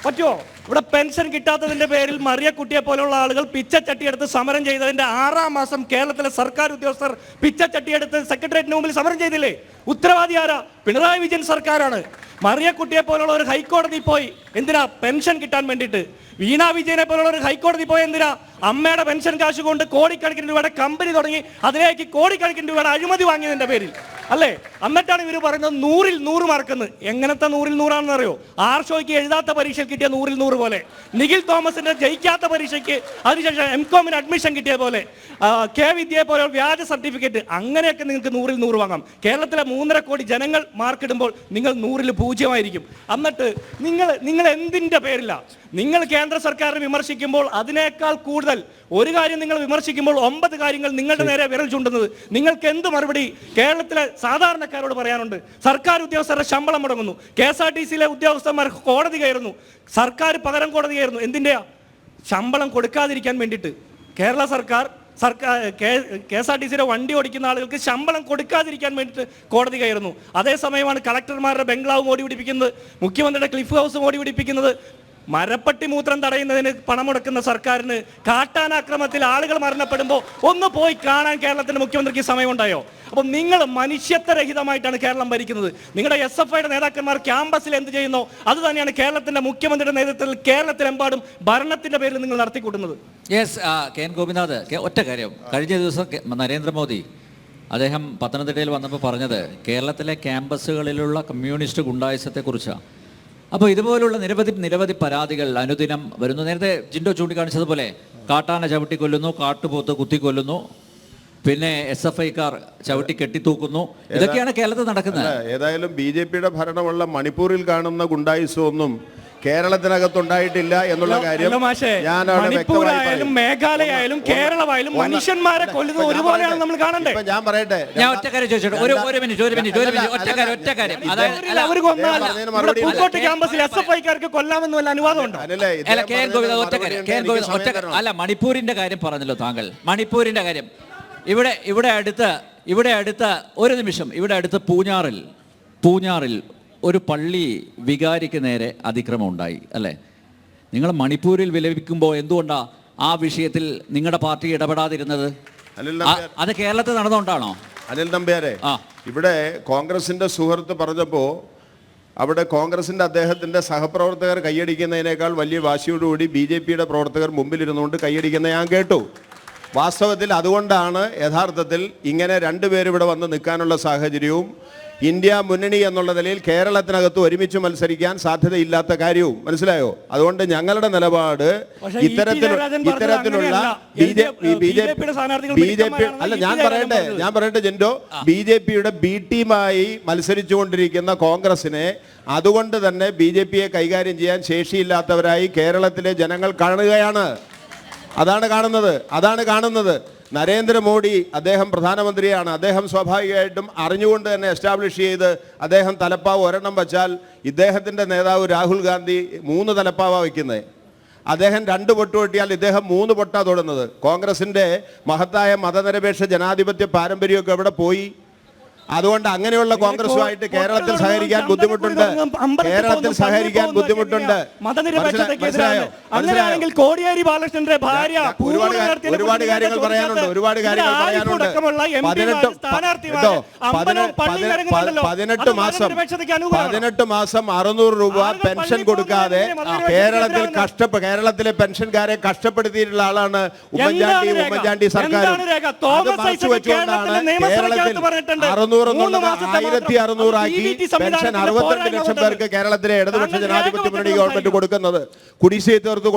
[SPEAKER 3] പറ്റുമോ? ഇവിടെ പെൻഷൻ കിട്ടാത്തതിന്റെ പേരിൽ മറിയക്കുട്ടിയെ പോലുള്ള ആളുകൾ പിച്ചച്ചട്ടിയെടുത്ത് സമരം ചെയ്തതിന്റെ 6-ാം മാസം കേരളത്തിലെ സർക്കാർ ഉദ്യോഗസ്ഥർ പിച്ചച്ചട്ടിയെടുത്ത് സെക്രട്ടേറിയറ്റിന് മുമ്പിൽ സമരം ചെയ്തില്ലേ? ഉത്തരവാദി ആരാ? പിണറായി വിജയൻ സർക്കാരാണ്. മറിയക്കുട്ടിയെ പോലുള്ള ഒരു ഹൈക്കോടതി പോയി എന്തിനാ? പെൻഷൻ കിട്ടാൻ വേണ്ടിയിട്ട്. വീണ വിജയനെ പോലുള്ള ഒരു ഹൈക്കോടതി പോയി എന്തിനാ? അമ്മയുടെ പെൻഷൻ കാശ് കൊണ്ട് കോടിക്കണക്കിന് രൂപയുടെ കമ്പനി തുടങ്ങി അതിലേക്ക് കോടിക്കണക്കിന് രൂപയുടെ അഴിമതി വാങ്ങിയതിന്റെ പേരിൽ അല്ലേ? എന്നിട്ടാണ് ഇവർ പറയുന്നത് 100-ൽ 100 മാർക്കെന്ന്. എങ്ങനത്തെ 100-ൽ 100 അറിയോ? ആർഷോയ്ക്ക് എഴുതാത്ത പരീക്ഷയിൽ കിട്ടിയ 100-ൽ 100 പോലെ, നിഖിൽ തോമസിന്റെ ജയിക്കാത്ത പരീക്ഷയ്ക്ക് അതിനുശേഷം എംകോമിന് അഡ്മിഷൻ കിട്ടിയ പോലെ, കെ വിദ്യയെ പോലെ വ്യാജ സർട്ടിഫിക്കറ്റ്, അങ്ങനെയൊക്കെ നിങ്ങൾക്ക് 100-ൽ 100 വാങ്ങാം. കേരളത്തിലെ 3.5 കോടി ജനങ്ങൾ മാർക്കിടുമ്പോൾ നിങ്ങൾ 100-ൽ 0 ആയിരിക്കും. എന്നിട്ട് നിങ്ങൾ എന്തിന്റെ പേരില്ല? നിങ്ങൾ കേന്ദ്ര സർക്കാരിനെ വിമർശിക്കുമ്പോൾ അതിനേക്കാൾ കൂടുതൽ ഒരു കാര്യം നിങ്ങൾ വിമർശിക്കുമ്പോൾ 9 കാര്യങ്ങൾ നിങ്ങളുടെ നേരെ വിരൽ ചൂണ്ടുന്നത്. നിങ്ങൾക്ക് എന്ത് മറുപടി കേരളത്തിലെ സാധാരണക്കാരോട് പറയാനുണ്ട്? സർക്കാർ ഉദ്യോഗസ്ഥരുടെ ശമ്പളം മുടങ്ങുന്നു, KSRTCയിലെ ഉദ്യോഗസ്ഥന്മാർ കോടതി കയറുന്നു, സർക്കാർ പകരം കോടതി കയറുന്നു. എന്തിൻ്റെയാ? ശമ്പളം കൊടുക്കാതിരിക്കാൻ വേണ്ടിയിട്ട്. കേരള സർക്കാർ KSRTCയിലെ വണ്ടി ഓടിക്കുന്ന ആളുകൾക്ക് ശമ്പളം കൊടുക്കാതിരിക്കാൻ വേണ്ടിയിട്ട് കോടതി കയറുന്നു. അതേസമയമാണ് കളക്ടർമാരുടെ ബംഗ്ലാവ് മോടി പിടിപ്പിക്കുന്നത്, മുഖ്യമന്ത്രിയുടെ ക്ലിഫ് ഹൗസ് മോടി പിടിപ്പിക്കുന്നത്. മരപ്പട്ടി മൂത്രം തടയുന്നതിന് പണം മുടക്കുന്ന സർക്കാരിന് കാട്ടാനാക്രമത്തിൽ ആളുകൾ മരണപ്പെടുമ്പോൾ ഒന്ന് പോയി കാണാൻ കേരളത്തിന്റെ മുഖ്യമന്ത്രിക്ക് സമയമുണ്ടായോ? അപ്പം നിങ്ങൾ മനുഷ്യത്വരഹിതമായിട്ടാണ് കേരളം ഭരിക്കുന്നത്. നിങ്ങളുടെ SFIയുടെ നേതാക്കന്മാർ ക്യാമ്പസിൽ എന്ത് ചെയ്യുന്നോ അത് തന്നെയാണ് കേരളത്തിന്റെ മുഖ്യമന്ത്രിയുടെ നേതൃത്വത്തിൽ കേരളത്തിലെമ്പാടും ഭരണത്തിന്റെ പേരിൽ നിങ്ങൾ നടത്തിക്കൂട്ടുന്നത്.
[SPEAKER 1] യെസ്, KN ഗോപിനാഥ്, ഒറ്റ കാര്യം. കഴിഞ്ഞ ദിവസം നരേന്ദ്രമോദി അദ്ദേഹം പത്തനംതിട്ടയിൽ വന്നപ്പോൾ പറഞ്ഞത് കേരളത്തിലെ ക്യാമ്പസുകളിലുള്ള കമ്മ്യൂണിസ്റ്റ് ഗുണ്ടായുസത്തെക്കുറിച്ചാണ്. അപ്പോൾ ഇതുപോലുള്ള നിരവധി പരാതികൾ അനുദിനം വരുന്നു. നേരത്തെ ജിൻഡോ ചൂണ്ടിക്കാണിച്ചതുപോലെ കാട്ടാന ചവിട്ടിക്കൊല്ലുന്നു, കാട്ടുപോത്ത് കുത്തിക്കൊല്ലുന്നു, പിന്നെ SFIക്കാർ ചവിട്ടി കെട്ടിത്തൂക്കുന്നു. ഇതൊക്കെയാണ് കേരളത്തിൽ നടക്കുന്നത്.
[SPEAKER 4] ഏതായാലും BJPയുടെ ഭരണമുള്ള മണിപ്പൂരിൽ കാണുന്ന ഗുണ്ടായുസമൊന്നും കേരളത്തിനകത്തുണ്ടായിട്ടില്ല എന്നുള്ള കാര്യം
[SPEAKER 3] മണിപ്പൂരായാലും മേഘാലയായാലും കേരളമായാലും മനുഷ്യന്മാരെ കൊല്ലുന്നത് ഒരുപോലെയാണ് നമ്മൾ കാണണ്ടേ?
[SPEAKER 4] ഞാൻ പറയട്ടെ,
[SPEAKER 1] ഞാൻ ഒറ്റ കാര്യം ചോദിച്ചോട്ടെ, ഒരു മിനിറ്റ് ഒറ്റ കാര്യം.
[SPEAKER 3] അവർ പൂക്കോട്ട് ക്യാമ്പസിൽ SFIക്കാർക്ക് കൊല്ലാമെന്ന് വല്ല അനുവാദമുണ്ടോ?
[SPEAKER 1] അല്ല, KN ഗോപിനാഥ് ഒറ്റ കാര്യം. അല്ല, മണിപ്പൂരിന്റെ കാര്യം പറഞ്ഞല്ലോ താങ്കൾ. മണിപ്പൂരിന്റെ കാര്യം ഇവിടെ അടുത്ത ഒരു നിമിഷം ഇവിടെ അടുത്ത് പൂഞ്ഞാറിൽ ഒരു പള്ളി വികാരിക്ക് നേരെ അതിക്രമം ഉണ്ടായി അല്ലേ? നിങ്ങൾ മണിപ്പൂരിൽ വിലപിക്കുമ്പോൾ എന്തുകൊണ്ടാ ആ വിഷയത്തിൽ നിങ്ങളുടെ പാർട്ടി ഇടപെടാതിരുന്നത്? അത് കേരളത്തിൽ നടന്നുകൊണ്ടാണോ?
[SPEAKER 4] അനിൽ നമ്പ്യാരെ, ഇവിടെ കോൺഗ്രസിന്റെ സുഹൃത്ത് പറഞ്ഞപ്പോൾ അവിടെ കോൺഗ്രസിന്റെ അദ്ദേഹത്തിന്റെ സഹപ്രവർത്തകർ കൈയടിക്കുന്നതിനേക്കാൾ വലിയ വാശിയോടുകൂടി BJPയുടെ പ്രവർത്തകർ മുമ്പിലിരുന്നുകൊണ്ട് കൈയടിക്കുന്ന ഞാൻ കേട്ടു. വാസ്തവത്തിൽ അതുകൊണ്ടാണ് യഥാർത്ഥത്തിൽ ഇങ്ങനെ രണ്ടുപേരും ഇവിടെ വന്ന് നിൽക്കാനുള്ള സാഹചര്യവും ഇന്ത്യ മുന്നണി എന്നുള്ള നിലയിൽ കേരളത്തിനകത്ത് ഒരുമിച്ച് മത്സരിക്കാൻ സാധ്യതയില്ലാത്ത കാര്യവും. മനസ്സിലായോ? അതുകൊണ്ട് ഞങ്ങളുടെ നിലപാട് ഇത്തരത്തിലുള്ള BJP അല്ല, ഞാൻ പറയട്ടെ ജിൻഡോ, BJPയുടെ B ടീമായി മത്സരിച്ചുകൊണ്ടിരിക്കുന്ന കോൺഗ്രസിനെ അതുകൊണ്ട് തന്നെ BJPയെ കൈകാര്യം ചെയ്യാൻ ശേഷിയില്ലാത്തവരായി കേരളത്തിലെ ജനങ്ങൾ കാണുകയാണ്. അതാണ് കാണുന്നത്. നരേന്ദ്രമോദി അദ്ദേഹം പ്രധാനമന്ത്രിയാണ്. അദ്ദേഹം സ്വാഭാവികമായിട്ടും അറിഞ്ഞുകൊണ്ട് തന്നെ എസ്റ്റാബ്ലിഷ് ചെയ്ത് അദ്ദേഹം തലപ്പാവ് ഒരെണ്ണം വച്ചാൽ ഇദ്ദേഹത്തിൻ്റെ നേതാവ് രാഹുൽ ഗാന്ധി 3 തലപ്പാവാണ് വയ്ക്കുന്നത്. അദ്ദേഹം 2 പൊട്ട് പൊട്ടിയാൽ ഇദ്ദേഹം 3 പൊട്ടാ തൊടുന്നത്. കോൺഗ്രസിൻ്റെ മഹത്തായ മതനിരപേക്ഷ ജനാധിപത്യ പാരമ്പര്യമൊക്കെ എവിടെ പോയി? അതുകൊണ്ട് അങ്ങനെയുള്ള കോൺഗ്രസുമായിട്ട് കേരളത്തിൽ സഹകരിക്കാൻ ബുദ്ധിമുട്ടുണ്ട്.
[SPEAKER 3] അങ്ങനെയാണെങ്കിൽ കോടിയേരി ബാലകൃഷ്ണന്റെ ഭാര്യ
[SPEAKER 4] ഒരുപാട് കാര്യങ്ങൾ പറയാനുണ്ട്. 18 മാസം 600 രൂപ പെൻഷൻ കൊടുക്കാതെ കേരളത്തിലെ പെൻഷൻകാരെ കഷ്ടപ്പെടുത്തിയിട്ടുള്ള ആളാണ് ഉമ്മൻചാണ്ടി സർക്കാർ. കേരളത്തിൽ 1600 ആക്കി പെൻഷൻ 62 ലക്ഷം പേർക്ക് കേരളത്തിലെ ഇടതുപക്ഷ ജനാധിപത്യ മുന്നണി ഗവൺമെന്റ് കൊടുക്കുന്നത്, കുടിശ്ശിക തീർത്ത്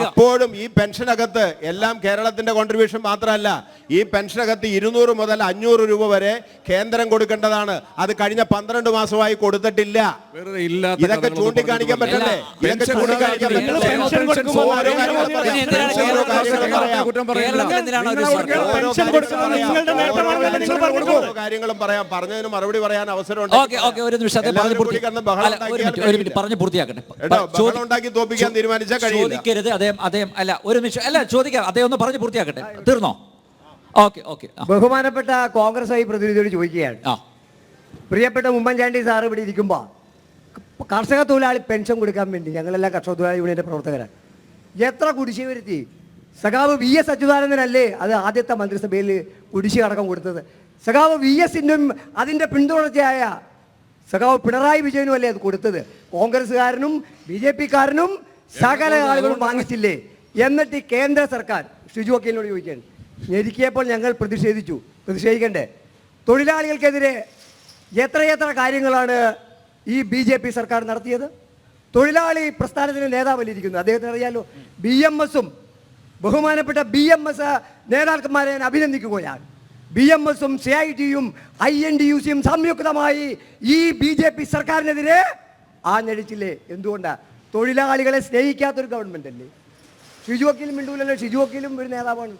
[SPEAKER 4] അപ്പോഴും ഈ പെൻഷനകത്ത് എല്ലാം കേരളത്തിന്റെ കോൺട്രിബ്യൂഷൻ മാത്രമല്ല, ഈ പെൻഷനകത്ത് 200 മുതൽ 500 രൂപ വരെ കേന്ദ്രം കൊടുക്കേണ്ടതാണ്. അത് കഴിഞ്ഞ 12 മാസമായി കൊടുത്തിട്ടില്ല. ഇതൊക്കെ ചൂണ്ടിക്കാണിക്കാൻ പറ്റണ്ടേ?
[SPEAKER 3] കൊടുക്കുന്നത് നിങ്ങളുടെ നേട്ടമാണെന്നല്ലേ നിങ്ങൾ പറഞ്ഞിട്ടുള്ളത്?
[SPEAKER 4] കാര്യങ്ങളും പറയാം, പറഞ്ഞതിന് മറുപടി പറയാൻ അവസരം
[SPEAKER 1] ഓക്കെ ഒരു നിമിഷം അദ്ദേഹം പറഞ്ഞു ഒരു മിനിറ്റ് പറഞ്ഞു പൂർത്തിയാക്കട്ടെ.
[SPEAKER 4] ഉണ്ടാക്കി തോപ്പിക്കാൻ തീരുമാനിച്ചാൽ കഴിയില്ല.
[SPEAKER 1] ചോദിക്കരുത് അദ്ദേഹം അല്ല ഒരു നിമിഷം അല്ല ചോദിക്കാം, അദ്ദേഹം ഒന്ന് പറഞ്ഞു പൂർത്തിയാക്കട്ടെ. തീർന്നോ? ഓക്കെ
[SPEAKER 7] ബഹുമാനപ്പെട്ട കോൺഗ്രസ് പ്രതിനിധിയോട് ചോദിക്കുകയാണ്. പ്രിയപ്പെട്ട ഉമ്മൻചാണ്ടി സാർ ഇവിടെ ഇരിക്കുമ്പോൾ കർഷക തൊഴിലാളി പെൻഷൻ കൊടുക്കാൻ വേണ്ടി ഞങ്ങളെല്ലാം കർഷക തൊഴിലാളി യൂണിയൻ്റെ പ്രവർത്തകരാണ്. എത്ര കുടിശ്ശിക വരുത്തി? സഖാവ് VS അച്യുതാനന്ദനല്ലേ അത് ആദ്യത്തെ മന്ത്രിസഭയിൽ കുടിശ്ശിക അടക്കം കൊടുത്തത്? സഖാവ് VSനും അതിൻ്റെ പിന്തുടർച്ചയായ സഖാവ് പിണറായി വിജയനും അല്ലേ അത് കൊടുത്തത്? കോൺഗ്രസ്സുകാരനും BJP-കാരനും സകല ആളുകളും വാങ്ങിച്ചില്ലേ? എന്നിട്ട് ഈ കേന്ദ്ര സർക്കാർ ഷിജു വക്കീലിനോട് ചോദിക്കുകയാണ്, ഞെരുക്കിയപ്പോൾ ഞങ്ങൾ പ്രതിഷേധിക്കണ്ടേ? തൊഴിലാളികൾക്കെതിരെ എത്രയെത്ര കാര്യങ്ങളാണ് ഈ BJP സർക്കാർ നടത്തിയത്? തൊഴിലാളി പ്രസ്ഥാനത്തിന് നേതാവല്ലിരിക്കുന്നു, അദ്ദേഹത്തിന് അറിയാലോ. BMS-ഉം ബഹുമാനപ്പെട്ട BMS നേതാക്കന്മാരെ ഞാൻ അഭിനന്ദിക്കുകയാണ്. BMS-ഉം CIT-യും INTUC-യും സംയുക്തമായി ഈ BJP സർക്കാരിനെതിരെ ആഞ്ഞടിച്ചില്ലേ? എന്തുകൊണ്ടാണ്? തൊഴിലാളികളെ സ്നേഹിക്കാത്തൊരു ഗവൺമെന്റ് അല്ലേ? ഷിജു വക്കീലും മിണ്ടൂലല്ലോ, ഷിജു വക്കീലും ഒരു നേതാവാണ്.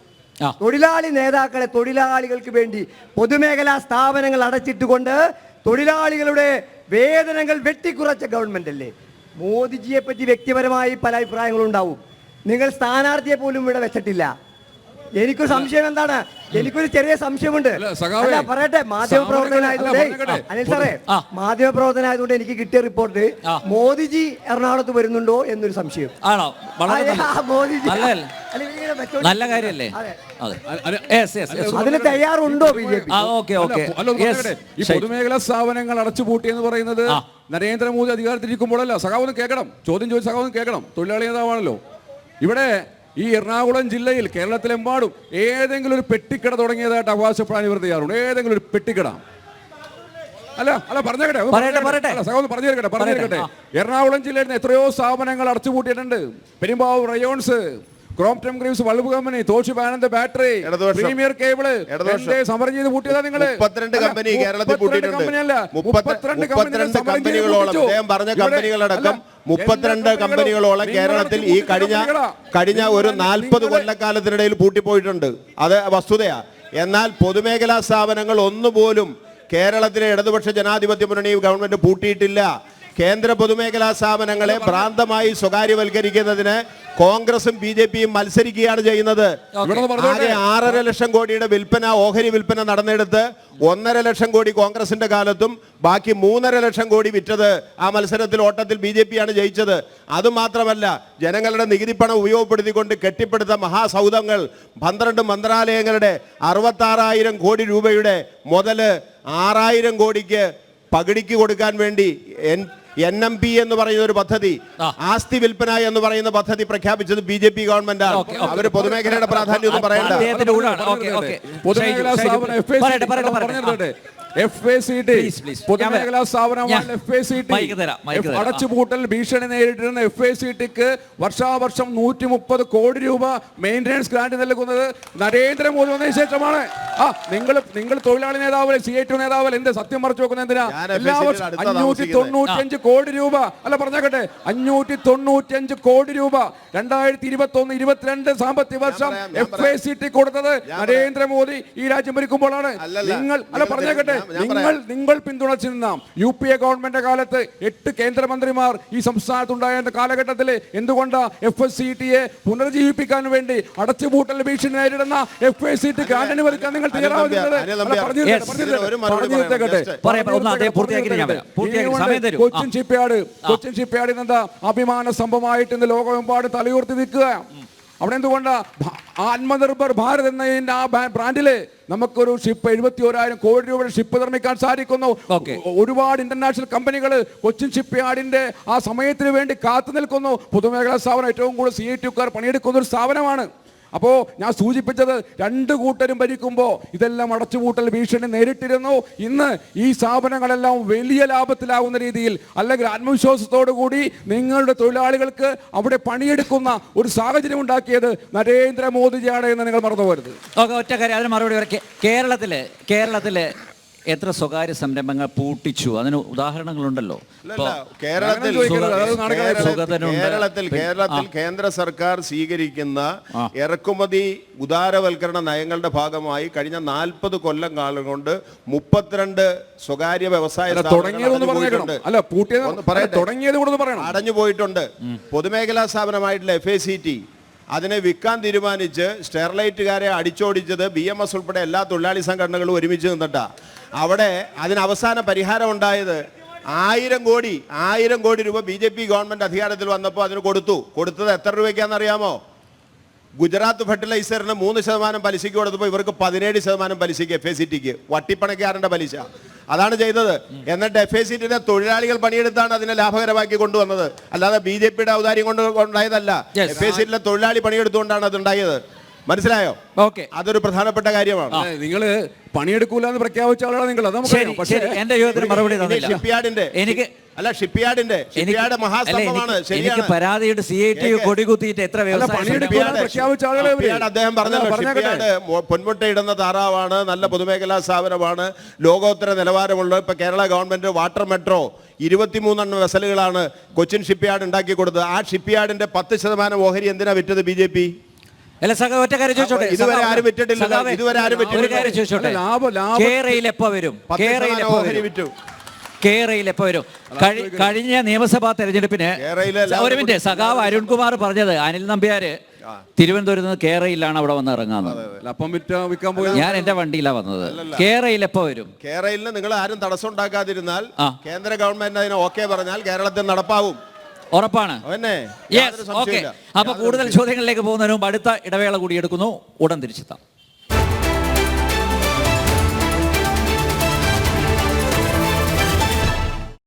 [SPEAKER 7] തൊഴിലാളി നേതാക്കളെ തൊഴിലാളികൾക്ക് വേണ്ടി പൊതുമേഖലാ സ്ഥാപനങ്ങൾ അടച്ചിട്ടുകൊണ്ട് തൊഴിലാളികളുടെ വേതനങ്ങൾ വെട്ടിക്കുറച്ച ഗവൺമെന്റ് അല്ലേ? മോദിജിയെ പറ്റി വ്യക്തിപരമായി പല അഭിപ്രായങ്ങളും ഉണ്ടാവും. നിങ്ങൾ സ്ഥാനാർത്ഥിയെ പോലും ഇവിടെ വെച്ചിട്ടില്ല. എനിക്കൊരു സംശയം എന്താണ്? എനിക്കൊരു ചെറിയ സംശയമുണ്ട്. അല്ല പറയട്ടെ, മാധ്യമപ്രവർത്തകനായതുകൊണ്ട് അനിൽ സാറേ, മാധ്യമപ്രവർത്തകനായതുകൊണ്ട് എനിക്ക് കിട്ടിയ റിപ്പോർട്ട് മോദിജി എറണാകുളത്ത് വരുന്നുണ്ടോ എന്നൊരു സംശയം.
[SPEAKER 1] ആണോ?
[SPEAKER 7] മോദിജി
[SPEAKER 1] നല്ല കാര്യല്ലേ?
[SPEAKER 7] അതിന് തയ്യാറുണ്ടോ BJP?
[SPEAKER 5] ഈ പൊതുമേഖലാ സ്ഥാപനങ്ങൾ അടച്ചുപൂട്ടി എന്ന് പറയുന്നത് നരേന്ദ്രമോദി അധികാരത്തിലിരിക്കുമ്പോഴല്ല. സഖാവൊന്ന് കേൾക്കണം, ചോദ്യം ചോദിച്ച സഖാവൊന്ന് കേൾക്കണം. തൊഴിലാളി നേതാവാണല്ലോ. ഇവിടെ ഈ എറണാകുളം ജില്ലയിൽ കേരളത്തിലെമ്പാടും ഏതെങ്കിലും ഒരു പെട്ടിക്കട തുടങ്ങിയതായിട്ട് അവകാശപ്പെടാൻ ഇവർ തയ്യാറുണ്ട്. ഏതെങ്കിലും ഒരു പെട്ടിക്കട? അല്ല പറഞ്ഞേക്കട്ടെ. എറണാകുളം ജില്ലയിൽ നിന്ന് എത്രയോ സ്ഥാപനങ്ങൾ അടച്ചുപൂട്ടിയിട്ടുണ്ട്. Perumbavoor Rayons, Crompton Greaves bulb company, Toshiba Anand battery, premier cable സമരം ചെയ്ത് പൂട്ടിയതാ നിങ്ങള്.
[SPEAKER 4] 32 കമ്പനി കേരളത്തിൽ പൂട്ടിയിട്ടുണ്ട്. 32 കമ്പനികളോളം അദ്ദേഹം പറഞ്ഞ കമ്പനികളടക്കം 32 കമ്പനികളോളം കേരളത്തിൽ ഈ കഴിഞ്ഞ ഒരു 40 കൊല്ലക്കാലത്തിനിടയിൽ പൂട്ടിപ്പോയിട്ടുണ്ട്. അത് വസ്തുതയാ. എന്നാൽ പൊതുമേഖലാ സ്ഥാപനങ്ങൾ ഒന്നുപോലും കേരളത്തിലെ ഇടതുപക്ഷ ജനാധിപത്യ മുന്നണി ഗവൺമെന്റ് പൂട്ടിയിട്ടില്ല. കേന്ദ്ര പൊതുമേഖലാ സ്ഥാപനങ്ങളെ ഭ്രാന്തമായി സ്വകാര്യവൽക്കരിക്കുന്നതിന് കോൺഗ്രസും BJP-യും മത്സരിക്കുകയാണ് ചെയ്യുന്നത്. 6.5 ലക്ഷം കോടിയുടെ വിൽപ്പന, ഓഹരി വിൽപ്പന നടന്നെടുത്ത് 1.5 ലക്ഷം കോടി കോൺഗ്രസിന്റെ കാലത്തും ബാക്കി 3.5 ലക്ഷം കോടി വിറ്റത് ആ മത്സരത്തിൽ ഓട്ടത്തിൽ BJP-യാണ് ജയിച്ചത്. അതുമാത്രമല്ല, ജനങ്ങളുടെ നികുതി പണം ഉപയോഗപ്പെടുത്തിക്കൊണ്ട് കെട്ടിപ്പടുത്ത മഹാസൗധങ്ങൾ, 12 മന്ത്രാലയങ്ങളുടെ 66,000 കോടി രൂപയുടെ മുതല് 6,000 കോടിക്ക് പകിടിക്ക് കൊടുക്കാൻ വേണ്ടി NMP എന്ന് പറയുന്ന ഒരു പദ്ധതി, ആസ്തി വിൽപ്പന എന്ന് പറയുന്ന പദ്ധതി പ്രഖ്യാപിച്ചത് BJP ഗവൺമെന്റാണ്. അവര് പൊതുമേഖലയുടെ പ്രാധാന്യം ഒന്നും പറയണ്ട.
[SPEAKER 5] പൊതുമേഖലാ സ്ഥാപനമാണ് FACT. അടച്ചുപൂട്ടൽ ഭീഷണി നേരിട്ടിരുന്ന FACTക്ക് വർഷാവർഷം 130 കോടി രൂപ മെയിൻ്റനൻസ് ഗ്രാന്റ് നൽകുന്നത് നരേന്ദ്രമോദി വന്നതിന് ശേഷമാണ്. നിങ്ങൾ തൊഴിലാളി നേതാവ്, CIT നേതാവ് എന്ത് സത്യം മറച്ചു വെക്കുന്നത് എന്തിനാ? എല്ലാ വർഷം 595 കോടി രൂപ അല്ല പറഞ്ഞാക്കട്ടെ, 595 കോടി രൂപ 2021-22 സാമ്പത്തിക വർഷം FACT കൊടുത്തത് നരേന്ദ്രമോദി ഈ രാജ്യം ഭരിക്കുമ്പോഴാണ്. നിങ്ങൾ പിന്തുണച്ചു നിന്ന UPA ഗവൺമെന്റ് കാലത്ത് 8 കേന്ദ്രമന്ത്രിമാർ ഈ സംസ്ഥാനത്തുണ്ടായിരുന്ന കാലഘട്ടത്തിൽ എന്തുകൊണ്ട് FACT-യെ പുനർജീവിപ്പിക്കാൻ വേണ്ടി അടച്ചുപൂട്ടൽ ഭീഷണി നേരിടുന്ന FACT ഗ്രാന്റ് അനുവദിക്കാൻ നിങ്ങൾ തയ്യാറാവുന്നത്? കൊച്ചിൻ ഷിപ്പ്യാർഡിൽ നിന്ന് അഭിമാന സംഭവമായിട്ട് ഇന്ന് ലോകമെമ്പാടും തലയുയർത്തി നിൽക്കുക. അവിടെ എന്തുകൊണ്ടാ ആത്മനിർഭർ ഭാരത് എന്നതിന്റെ ആ ബ്രാൻഡില് നമുക്കൊരു ഷിപ്പ് 71,000 കോടി രൂപയുടെ ഷിപ്പ് നിർമ്മിക്കാൻ സാധിക്കുന്നു. ഒരുപാട് ഇന്റർനാഷണൽ കമ്പനികൾ കൊച്ചിൻ ഷിപ്പ്യാർഡിന്റെ ആ സമയത്തിന് വേണ്ടി കാത്തു നിൽക്കുന്നു. പൊതുമേഖലാ സ്ഥാപനം ഏറ്റവും കൂടുതൽ CIT-കാർ പണിയെടുക്കുന്ന ഒരു സ്ഥാപനമാണ്. അപ്പോൾ ഞാൻ സൂചിപ്പിച്ചത്, 2 കൂട്ടരും ഭരിക്കുമ്പോൾ ഇതെല്ലാം അടച്ചുപൂട്ടൽ ഭീഷണി നേരിട്ടിരുന്നു. ഇന്ന് ഈ സ്ഥാപനങ്ങളെല്ലാം വലിയ ലാഭത്തിലാവുന്ന രീതിയിൽ, അല്ലെങ്കിൽ ആത്മവിശ്വാസത്തോടു കൂടി നിങ്ങളുടെ തൊഴിലാളികൾക്ക് അവിടെ പണിയെടുക്കുന്ന ഒരു സാഹചര്യം ഉണ്ടാക്കിയത് നരേന്ദ്രമോദിജിയാണ് എന്ന് നിങ്ങൾ മറന്നു പോകരുത്.
[SPEAKER 1] ഒറ്റ കാര്യം, അതിന് മറുപടി കേരളത്തില് എത്ര സ്വകാര്യ സംരംഭങ്ങൾ പൂട്ടിച്ചു? അതിന് ഉദാഹരണങ്ങളുണ്ടല്ലോ.
[SPEAKER 4] അല്ലല്ല, കേരളത്തിൽ കേന്ദ്ര സർക്കാർ സ്വീകരിക്കുന്ന ഇറക്കുമതി ഉദാരവൽക്കരണ നയങ്ങളുടെ ഭാഗമായി കഴിഞ്ഞ 40 കൊല്ലം കാലം കൊണ്ട് 32 സ്വകാര്യ വ്യവസായ അടഞ്ഞു പോയിട്ടുണ്ട്. പൊതുമേഖലാ സ്ഥാപനമായിട്ടുള്ള FACT അതിനെ വിൽക്കാൻ തീരുമാനിച്ച് സ്റ്റെർലൈറ്റുകാരെ അടിച്ചോടിച്ചത് BMS ഉൾപ്പെടെ എല്ലാ തൊഴിലാളി സംഘടനകളും ഒരുമിച്ച് നിന്നിട്ടാ. അവിടെ അതിന് അവസാന പരിഹാരം ഉണ്ടായത് 1000 കോടി രൂപ BJP ഗവൺമെന്റ് അധികാരത്തിൽ വന്നപ്പോൾ അതിന് കൊടുത്തത് എത്ര രൂപയ്ക്കാണെന്നറിയാമോ? ഗുജറാത്ത് ഫെർട്ടിലൈസറിന് 3% പലിശയ്ക്ക് കൊടുത്തപ്പോൾ ഇവർക്ക് 17% പലിശയ്ക്ക് FACTക്ക്, വട്ടിപ്പണക്കാരൻ്റെ പലിശ. അതാണ് ചെയ്തത്. എന്നിട്ട് FACTന്റെ തൊഴിലാളികൾ പണിയെടുത്താണ് അതിനെ ലാഭകരമാക്കി കൊണ്ടുവന്നത്, അല്ലാതെ BJPയുടെ ഔദാര്യം കൊണ്ട് ഉണ്ടായതല്ല. FACTലെ തൊഴിലാളി പണിയെടുത്തുകൊണ്ടാണ് അത് ഉണ്ടായത്. മനസ്സിലായോ?
[SPEAKER 1] ഓക്കെ,
[SPEAKER 4] അതൊരു പ്രധാനപ്പെട്ട കാര്യമാണ്.
[SPEAKER 5] നിങ്ങൾ പണിയെടുക്കൂല എന്ന് പ്രഖ്യാപിച്ച ആളാണ് നിങ്ങൾ.
[SPEAKER 1] എന്റെ ചോദ്യത്തിന് മറുപടി തന്നില്ല.
[SPEAKER 4] ഷിപ്പ്യാർഡിന്റെ ഷിപ്പ്യാർഡ് മഹാസ്തംഭമാണ്.
[SPEAKER 1] എനിക്ക് പരാതിയുടെ CIT കൊടികുത്തിയിട്ട് എത്ര
[SPEAKER 4] അദ്ദേഹം പറഞ്ഞല്ലോ, ഷിപ്പ്യാർഡ് പൊന്മുട്ടയിടുന്ന താറാവാണ്, നല്ല പൊതുമേഖലാ സ്ഥാപനമാണ്, ലോകോത്തര നിലവാരമുള്ള. ഇപ്പൊ കേരള ഗവൺമെന്റ് വാട്ടർ മെട്രോ 23 വെസലുകളാണ് കൊച്ചിൻ ഷിപ്പ്യാർഡ് ഉണ്ടാക്കി കൊടുത്തത്. ആ ഷിപ്പ്യാർഡിന്റെ 10% ഓഹരി എന്തിനാ വിറ്റത് BJP?
[SPEAKER 1] ഇതുവരെ ആരും വിറ്റിട്ടില്ല. കേരളയിൽ എപ്പോ വരും? കഴിഞ്ഞ നിയമസഭാ തെരഞ്ഞെടുപ്പിന് ഒരു മിനിറ്റ്, സഖാവ് അരുൺകുമാർ പറഞ്ഞത് അനിൽ നമ്പ്യാര് തിരുവനന്തപുരത്ത് നിന്ന് കേരളയിലാണ് അവിടെ വന്ന് ഇറങ്ങാന്നത്. ഞാൻ എന്റെ വണ്ടിയിലാണ് വന്നത്. കേരളയിൽ എപ്പോ വരും?
[SPEAKER 4] കേരളയിൽ നിങ്ങൾ ആരും തടസ്സം ഉണ്ടാക്കാതിരുന്നാൽ, കേന്ദ്ര ഗവൺമെന്റ് അതിനെ ഓക്കെ പറഞ്ഞാൽ കേരളത്തിൽ നടപ്പാവും.
[SPEAKER 1] ഉറപ്പാണ്. അപ്പൊ കൂടുതൽ ചോദ്യങ്ങളിലേക്ക് പോകുന്നതിന് മുമ്പ് അടുത്ത ഇടവേള കൂടി എടുക്കുന്നു. ഉടൻ തിരിച്ചെത്താം.